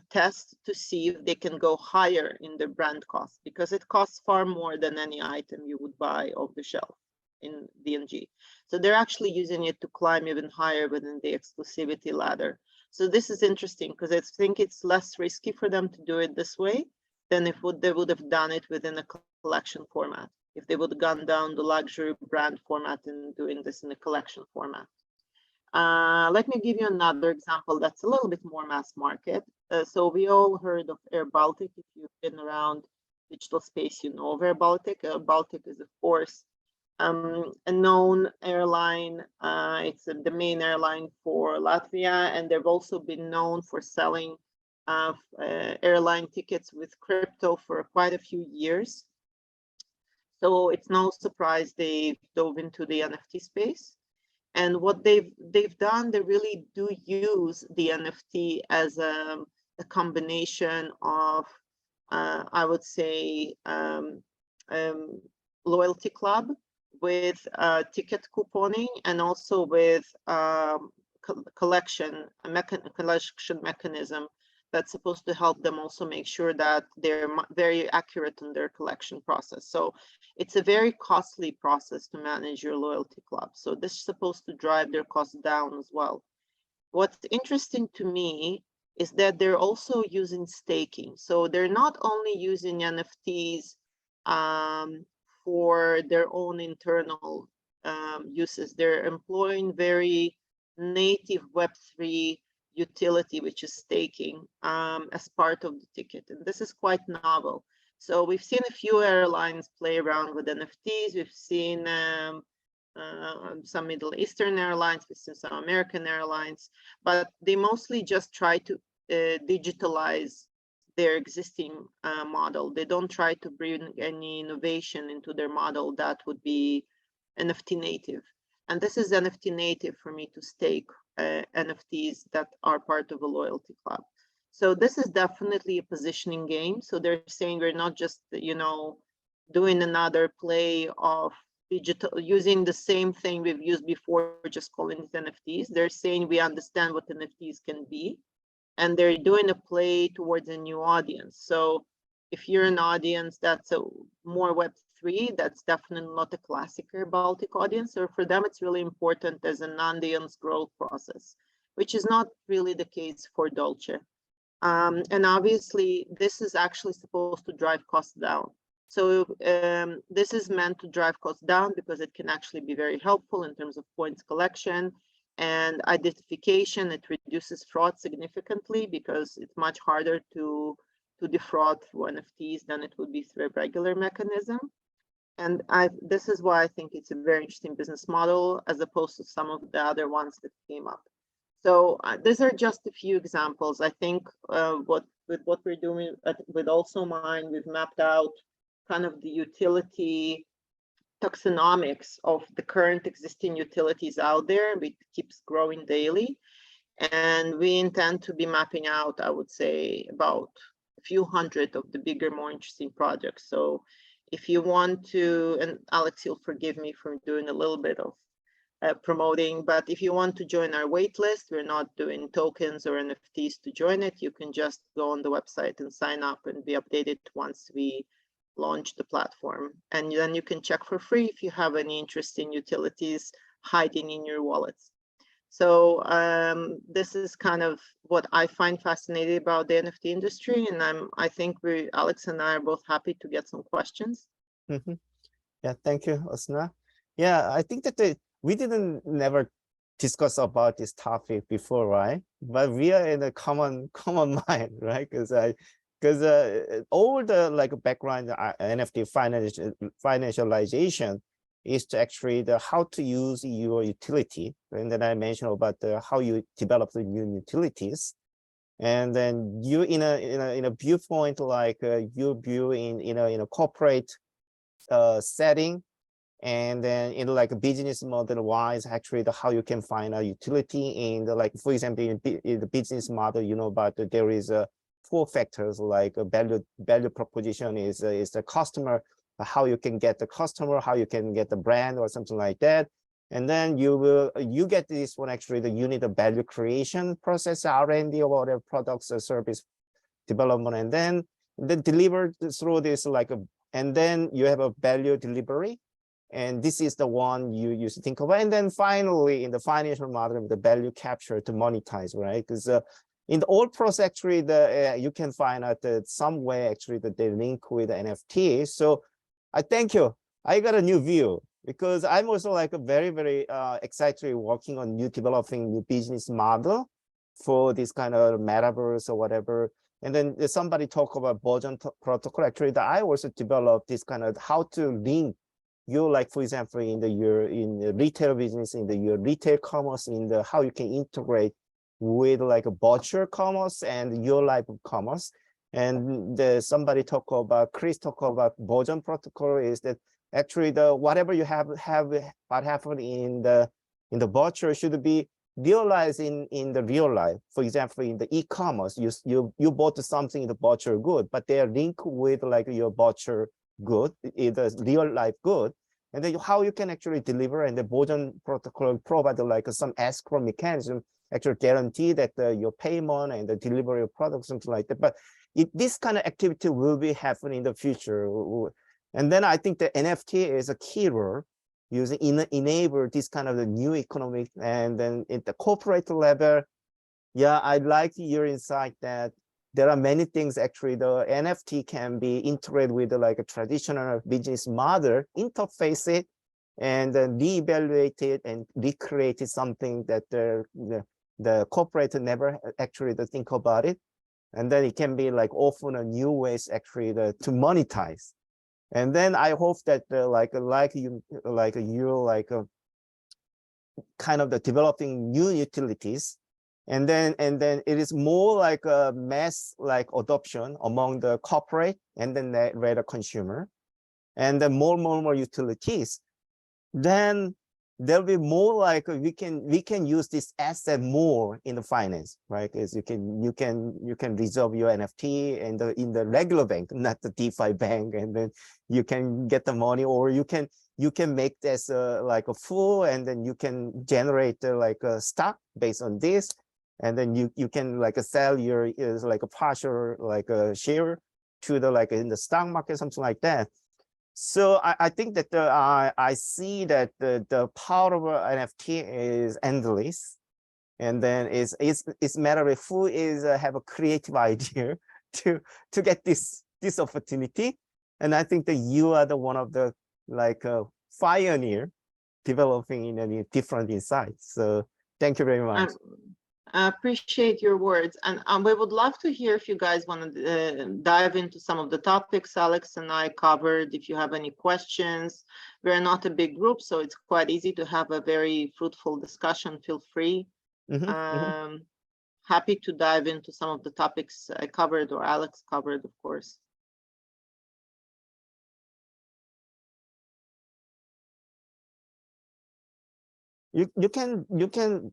test to see if they can go higher in the brand cost, because it costs far more than any item you would buy off the shelf in DNG. So they're actually using it to climb even higher within the exclusivity ladder. So this is interesting because I think it's less risky for them to do it this way than if they would have done it within a collection format. If they would have gone down the luxury brand format and doing this in a collection format. Let me give you another example that's a little bit more mass market. So we all heard of Air Baltic. If you've been around digital space, you know of Air Baltic. Air Baltic is, of course, a known airline. It's the main airline for Latvia, and they've also been known for selling airline tickets with crypto for quite a few years. So it's no surprise they dove into the NFT space. And what they've done, they really do use the NFT as a combination of, I would say, loyalty club with ticket couponing, and also with collection mechanism that's supposed to help them also make sure that they're very accurate in their collection process. So it's a very costly process to manage your loyalty club. So this is supposed to drive their costs down as well. What's interesting to me is that they're also using staking. So they're not only using NFTs for their own internal uses, they're employing very native Web3 utility, which is staking, as part of the ticket. And this is quite novel. So we've seen a few airlines play around with NFTs. We've seen some Middle Eastern airlines, we've seen some American airlines, but they mostly just try to digitalize their existing model. They don't try to bring any innovation into their model that would be NFT native. And this is NFT native for me to stake NFTs that are part of a loyalty club. So this is definitely a positioning game. So they're saying we're not just, doing another play of digital, using the same thing we've used before, just calling it NFTs. They're saying we understand what NFTs can be, and they're doing a play towards a new audience. So if you're an audience that's a more Web3, that's definitely not a classic Air Baltic audience. So for them, it's really important as an audience growth process, which is not really the case for Dolce. And obviously, this is actually supposed to drive costs down. So this is meant to drive costs down because it can actually be very helpful in terms of points collection and identification. It reduces fraud significantly because it's much harder to defraud through NFTs than it would be through a regular mechanism. And this is why I think it's a very interesting business model as opposed to some of the other ones that came up. So these are just a few examples. I think with what we're doing with Also Mine, we've mapped out kind of the utility taxonomics of the current existing utilities out there. It keeps growing daily. And we intend to be mapping out, I would say, about a few hundred of the bigger, more interesting projects. So if you want to, and Alex, you'll forgive me for doing a little bit of promoting, but if you want to join our wait list, we're not doing tokens or NFTs to join it. You can just go on the website and sign up and be updated once we launch the platform. And then you can check for free if you have any interesting utilities hiding in your wallets. So this is kind of what I find fascinating about the NFT industry. And I think Alex and I are both happy to get some questions. Mm-hmm. Yeah, thank you, Osna. Yeah, I think that we didn't never discuss about this topic before, right? But we are in a common mind, right? Because all the background NFT financialization is to actually how to use your utility, and then I mentioned about how you develop the new utilities, and then you in a viewpoint you view in a corporate setting, and then in a business model wise, actually how you can find a utility in for example in the business model, but there is 4 factors like a value proposition is the customer, how you can get the customer, how you can get the brand or something like that. And then you get this one, actually, the unit of value creation process, R&D, or whatever, products or service development, and then delivered through this and then you have a value delivery. And this is the one you used to think about. And then finally, in the financial model, the value capture to monetize, right? Because in the old process, actually, you can find out that some way, actually, that they link with the NFT. So I thank you. I got a new view, because I'm also like a very, very excited working on developing new business model for this kind of metaverse or whatever. And then somebody talk about Boson protocol. Actually, that I also developed this kind of how to link you, like, for example, in the retail business, in your retail commerce, in the how you can integrate with like a virtual commerce and your life commerce. And somebody talk about, Chris talk about Boson protocol, is that actually the whatever you have what happened in the virtual should be realized in the real life. For example, in the e-commerce, you bought something in the virtual good, but they are linked with like your virtual good, either real life good, and then how you can actually deliver. And the Boson protocol provide like some escrow mechanism, actually guarantee that your payment and the delivery of products, something like that. But this kind of activity will be happening in the future. And then I think the NFT is a key role using enable this kind of the new economic. And then at the corporate level, yeah, I like your insight that there are many things actually the NFT can be integrated with like a traditional business model, interface it, and then reevaluate it and recreate it, something that the corporate never actually think about it. And then it can be like often a new ways actually to monetize. And then I hope that you kind of the developing new utilities, and then it is more like a mass like adoption among the corporate and then the rather consumer, and then more utilities. Then there'll be more like we can use this asset more in the finance, right? Because you can reserve your NFT in the regular bank, not the DeFi bank, and then you can get the money, or you can make this like a full, and then you can generate like a stock based on this, and then you can like sell your like a partial like a share to the like in the stock market, something like that. So I think that I see that the power of NFT is endless, and then it's matter of who is have a creative idea to get this opportunity. And I think that you are the one of the like pioneer developing in any different insights. So thank you very much. I appreciate your words, and we would love to hear if you guys want to dive into some of the topics Alex and I covered. If you have any questions, we're not a big group, so it's quite easy to have a very fruitful discussion. Feel free. Happy to dive into some of the topics I covered or Alex covered, of course. You can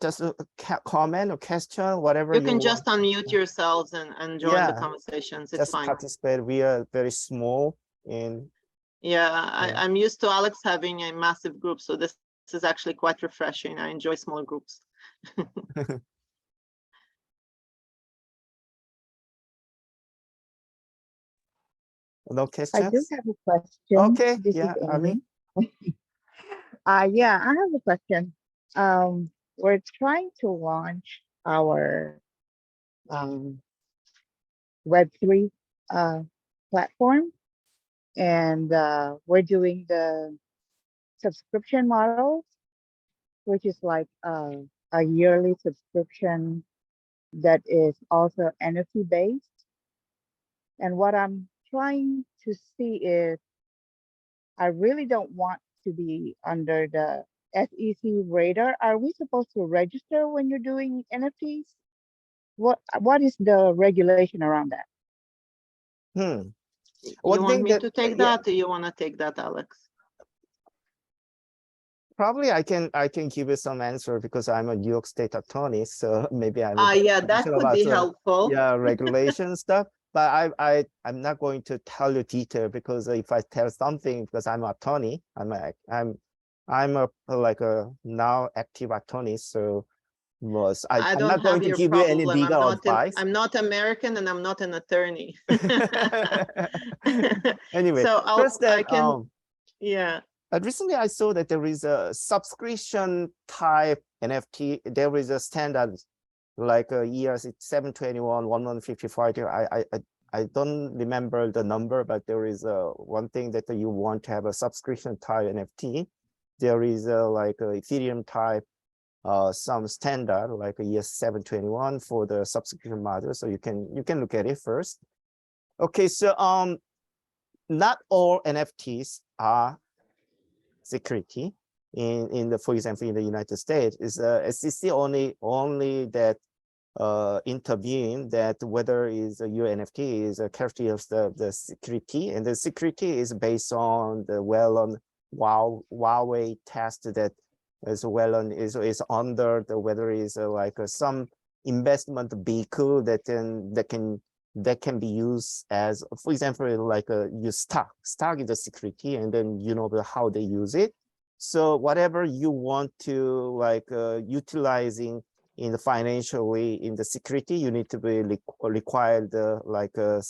just comment or question, whatever you can want. just unmute yourselves and join the conversations. It's just fine. Participate. We are very small in. I'm used to Alex having a massive group, so this is actually quite refreshing. I enjoy small groups. No questions? I do have a question. Okay, This yeah, is Amy. Yeah, I have a question. We're trying to launch our Web3 platform, and we're doing the subscription model, which is like a yearly subscription that is also NFT based. And what I'm trying to see is, I really don't want to be under the SEC radar. Are we supposed to register when you're doing NFTs? What is the regulation around that? You want me to take that, or you want to take that, Alex? Probably I can give you some answer, because I'm a New York State attorney, so maybe I'm yeah, that could be helpful. Regulation stuff. But I'm not going to tell you detail, because if I tell something, because I'm an attorney, I'm I'm like a now active attorney, so I I'm don't not going have to your give you any problem. legal advice. I'm not American and I'm not an attorney. Anyway, So first I that can, yeah. recently I saw that there is a subscription type NFT. There is a standard like years it's 721, 1155. I don't remember the number, but there is one thing that you want to have a subscription type NFT. There is like a Ethereum type some standard like a year 721 for the subscription model. So you can look at it first. Okay, so not all NFTs are security. In the, for example, in the United States, is SEC only that intervene that whether is your NFT is a characteristic of the security, and the security is based on the well-known Huawei test that is well-known is under the whether is like some investment vehicle that can be used as, for example, like use stock is a security, and then you know how they use it. So whatever you want to like utilizing in the financially in the security, you need to be required like a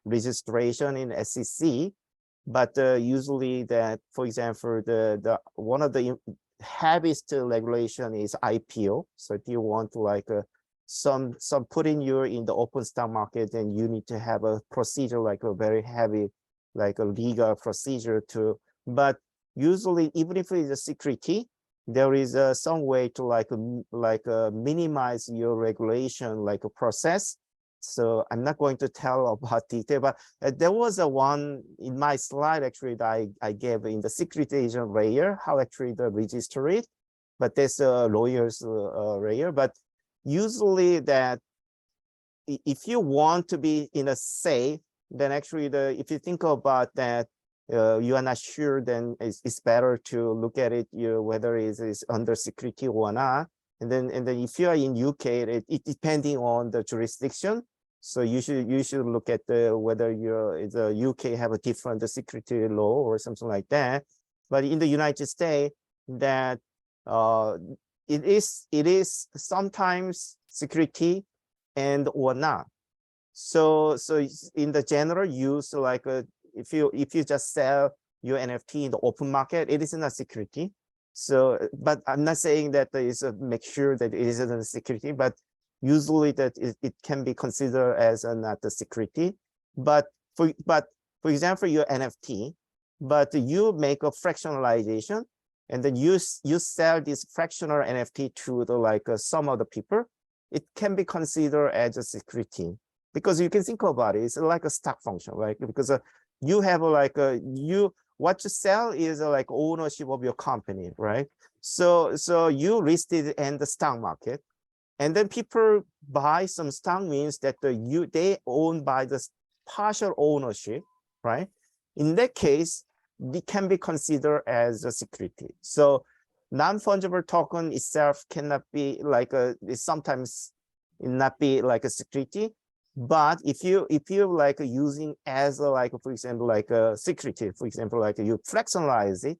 registration in SEC. But usually that, for example, the one of the heaviest regulation is IPO. So if you want to like some putting you in the open stock market, then you need to have a procedure like a very heavy, like a legal procedure to. But usually, even if it's a security, there is some way to like minimize your regulation like a process. So I'm not going to tell about detail, but there was a one in my slide actually that I gave in the securitization layer, how actually the register it, but there's a lawyer's layer. But usually that if you want to be in a safe, then actually if you think about that, you are not sure, then it's better to look at it, whether it is under security or not. And then if you are in UK, it depending on the jurisdiction. So you should look at whether the UK have a different security law or something like that. But in the United States, that it is sometimes security and or not. So in the general use, like if you just sell your NFT in the open market, it isn't a security. So, but I'm not saying that there is make sure that it isn't a security, but usually that it can be considered as not a security. But for example, your NFT, but you make a fractionalization, and then you sell this fractional NFT to the like some of the people, it can be considered as a security. Because you can think about it, it's like a stock function, right? Because you have like what you sell is like ownership of your company, right? So you listed in the stock market, and then people buy some stock means that they own by the partial ownership, right? In that case, it can be considered as a security. So non-fungible token itself cannot be like sometimes it not be like a security. But if you like using as a, like for example like a security, for example like you fractionalize it,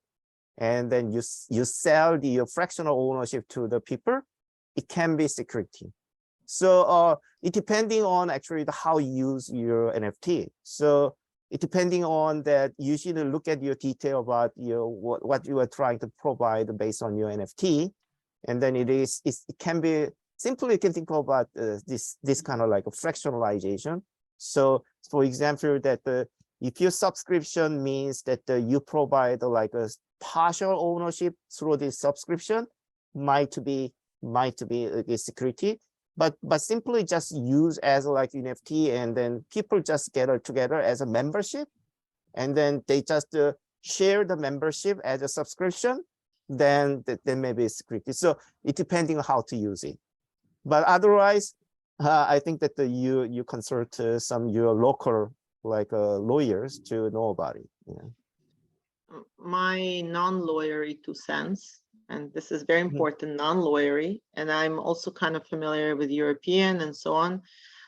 and then you sell the fractional ownership to the people, it can be security. So it depending on actually how you use your NFT. So it depending on that, you should look at your detail about what you are trying to provide based on your NFT, and then it can be. Simply, you can think about this kind of like a fractionalization. So, for example, that if your subscription means that you provide like a partial ownership through this subscription, might be a security, but simply just use as like NFT, and then people just gather together as a membership, and then they just share the membership as a subscription, then maybe security. So it depending on how to use it. But otherwise, I think that you consult some your local like lawyers to know about it. Yeah. My non-lawyery 2 cents, and this is very important, non-lawyery, and I'm also kind of familiar with European and so on.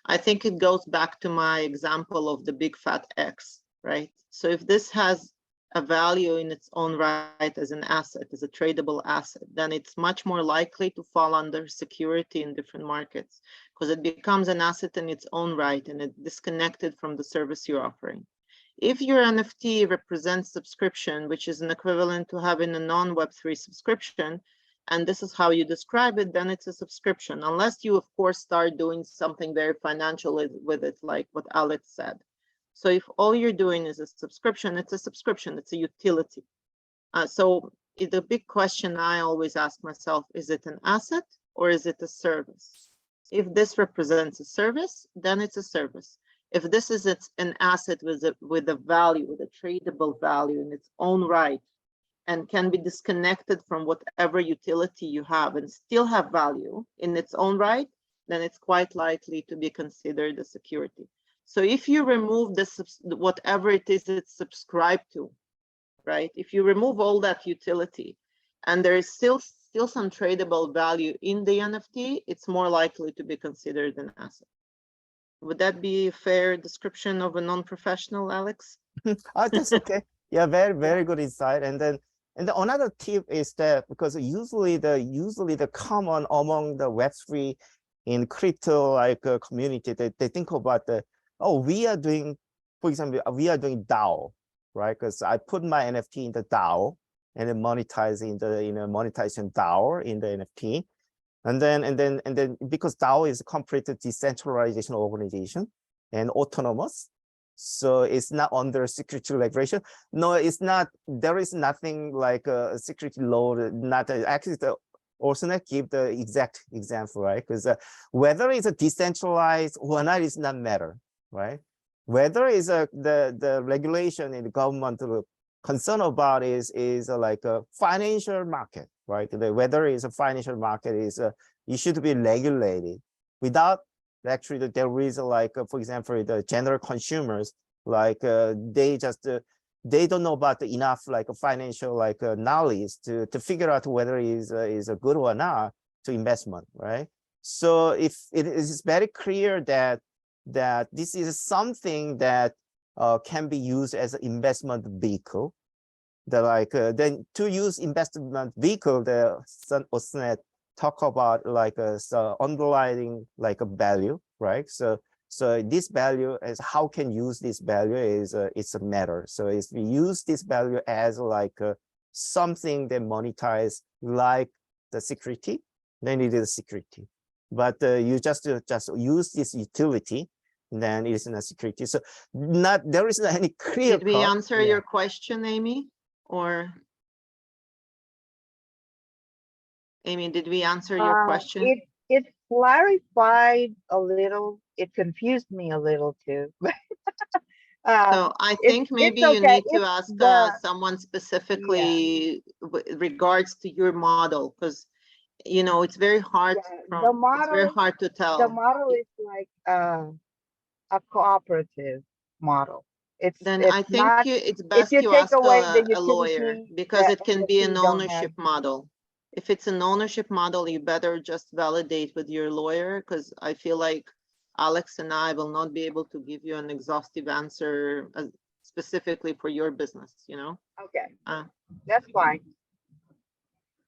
I think it goes back to my example of the big fat X, right? So if this has a value in its own right as an asset, as a tradable asset, then it's much more likely to fall under security in different markets because it becomes an asset in its own right and it's disconnected from the service you're offering. If your NFT represents subscription, which is an equivalent to having a non-Web3 subscription, and this is how you describe it, then it's a subscription, unless you, of course, start doing something very financial with it, like what Alex said. So if all you're doing is a subscription, it's a subscription, it's a utility. So the big question I always ask myself, is it an asset or is it a service? If this represents a service, then it's a service. If this is an asset with a value, with a tradable value in its own right, and can be disconnected from whatever utility you have and still have value in its own right, then it's quite likely to be considered a security. So if you remove this, whatever it is it's subscribed to, right? If you remove all that utility and there is still some tradable value in the NFT, it's more likely to be considered an asset. Would that be a fair description of a non-professional, Alex? Oh, that's okay. Yeah, very good insight. And then another tip is that because usually the common among the Web3 in crypto like community, they think about we are doing, for example, we are doing DAO, right? Because I put my NFT in the DAO and then monetize in the monetization DAO in the NFT. And then because DAO is a complete decentralization organization and autonomous, so it's not under security regulation. No, it's not. There is nothing like a security law. Not actually the Orsonet give the exact example, right? Because whether it's a decentralized or not is not matter, right? Whether it's the regulation in the government concern about is like a financial market, right? Whether it's a financial market is it should be regulated. Without actually there is like for example the general consumers like they don't know about enough like financial like knowledge to figure out whether it is a good or not to investment, right? So if it is very clear that this is something that can be used as an investment vehicle, then to use investment vehicle, the Osnet talk about like underlying like a value, right? So this value is how can use this value is it's a matter. So if we use this value as like something that monetize like the security, then it is security. But you just use this utility, then it is not security. So there is not any clear. Did we answer your question, Amy? Or Amy, did we answer your question? It clarified a little. It confused me a little too. So I think maybe you need to ask someone specifically regards to your model, because you know it's very hard. It's very hard to tell. The model is like a cooperative model. Then I think it's best you ask a lawyer, because it can be an ownership model. If it's an ownership model, you better just validate with your lawyer, because I feel like Alex and I will not be able to give you an exhaustive answer specifically for your business, you know? Okay, that's fine.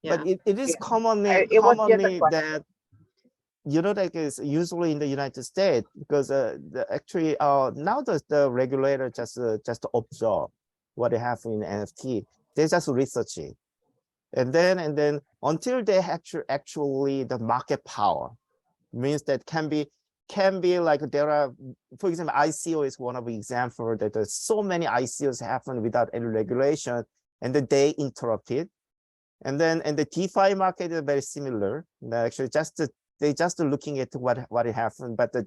But it is commonly that, you know, like it's usually in the United States, because actually now the regulator just observe what they have in NFT. They just research it, and then until they actually the market power means that can be like there are, for example, ICO is one of the examples that there's so many ICOs happen without any regulation, and then they interrupted, and the DeFi market is very similar. Actually, they just looking at what it happened, but at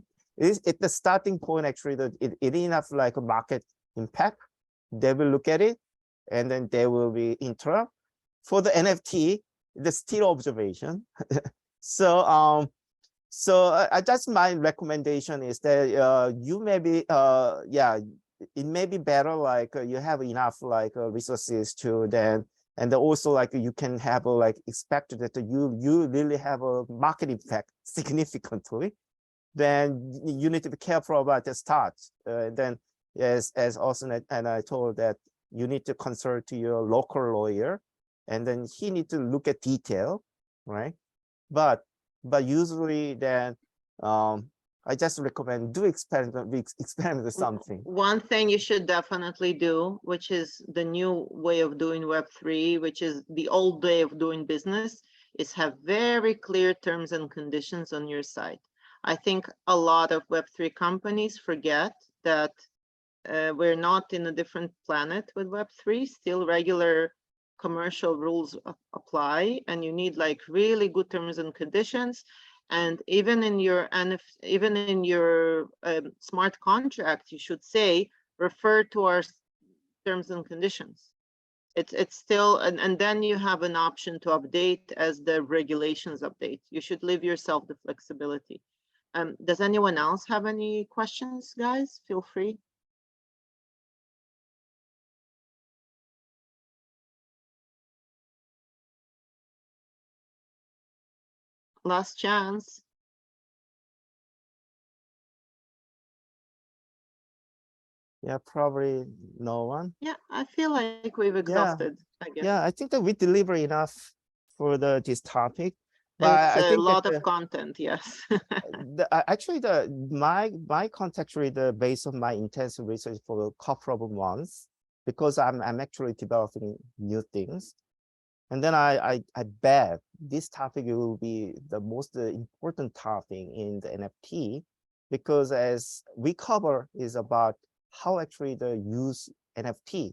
the starting point, actually, it enough like a market impact. They will look at it, and then they will be interrupt. For the NFT, the still observation. So I just my recommendation is that you maybe it may be better like you have enough like resources to then. And also like you can have like expect that you really have a market effect significantly, then you need to be careful about the start. Then as also and I told that you need to consult to your local lawyer, and then he need to look at detail, right? But usually then I just recommend do experiment with something. One thing you should definitely do, which is the new way of doing Web3, which is the old way of doing business, is have very clear terms and conditions on your site. I think a lot of Web3 companies forget that we're not in a different planet with Web3. Still regular commercial rules apply, and you need like really good terms and conditions. And even in your smart contract, you should say refer to our terms and conditions. It's still, and then you have an option to update as the regulations update. You should leave yourself the flexibility. Does anyone else have any questions, guys? Feel free. Last chance. Yeah, probably no one. Yeah, I feel like we've exhausted, I guess. Yeah, I think that we deliver enough for this topic. And But it's I a think lot that of content, yes. actually my contact rate based on my intensive research for a couple of months, because I'm actually developing new things. And then I bet this topic will be the most important topic in the NFT, because as we cover is about how actually the use NFT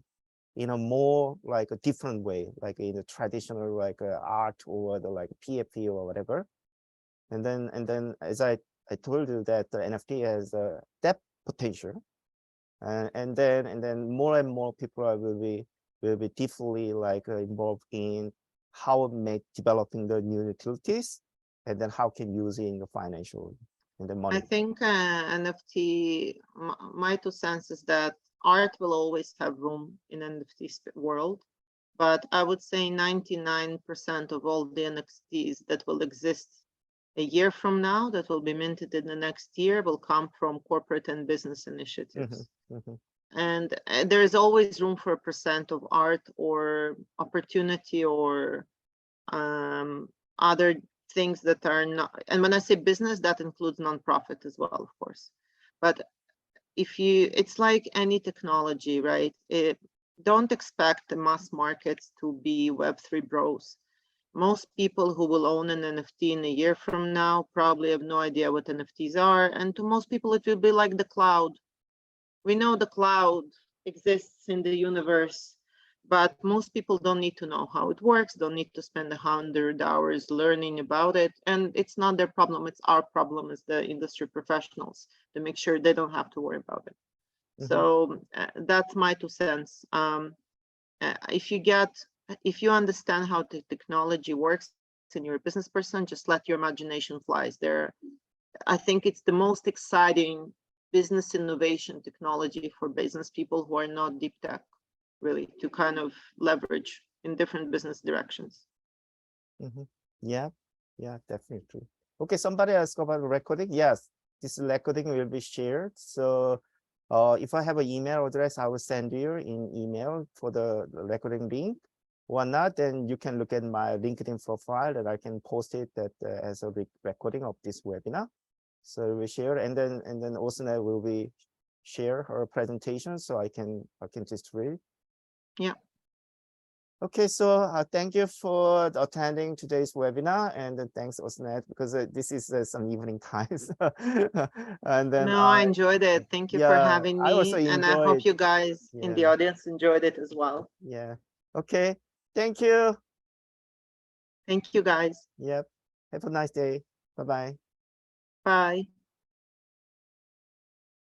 in a more like a different way, like in the traditional like art or the like PFP or whatever. And then as I told you that the NFT has that potential, and then more and more people will be deeply like involved in how make developing the new utilities, and then how can use it in the financial and the money. I think NFT, my 2 cents is that art will always have room in NFT world, but I would say 99% of all the NFTs that will exist a year from now, that will be minted in the next year, will come from corporate and business initiatives. And there is always room for a percent of art or opportunity or other things that are not, and when I say business, that includes nonprofit as well, of course. But it's like any technology, right? Don't expect the mass markets to be Web3 bros. Most people who will own an NFT in a year from now probably have no idea what NFTs are. And to most people, it will be like the cloud. We know the cloud exists in the universe, but most people don't need to know how it works, don't need to spend 100 hours learning about it. And it's not their problem, it's our problem as the industry professionals to make sure they don't have to worry about it. So that's my 2 cents. If you understand how the technology works and you're a business person, just let your imagination fly there. I think it's the most exciting business innovation technology for business people who are not deep tech, really, to kind of leverage in different business directions. Yeah, definitely. Okay, somebody asked about recording. Yes, this recording will be shared. So if I have an email address, I will send you in email for the recording link. Or not, then you can look at my LinkedIn profile that I can post it that as a recording of this webinar. So we share, and then also will be share her presentation, so I can just read. Yeah. Okay, so thank you for attending today's webinar, and then thanks Osnet, because this is some evening times. And then no, I enjoyed it. Thank you for having me. I also and I hope you guys in the audience enjoyed it as well. Yeah. Okay. Thank you. Thank you, guys. Yep. Have a nice day. Bye-bye. Bye.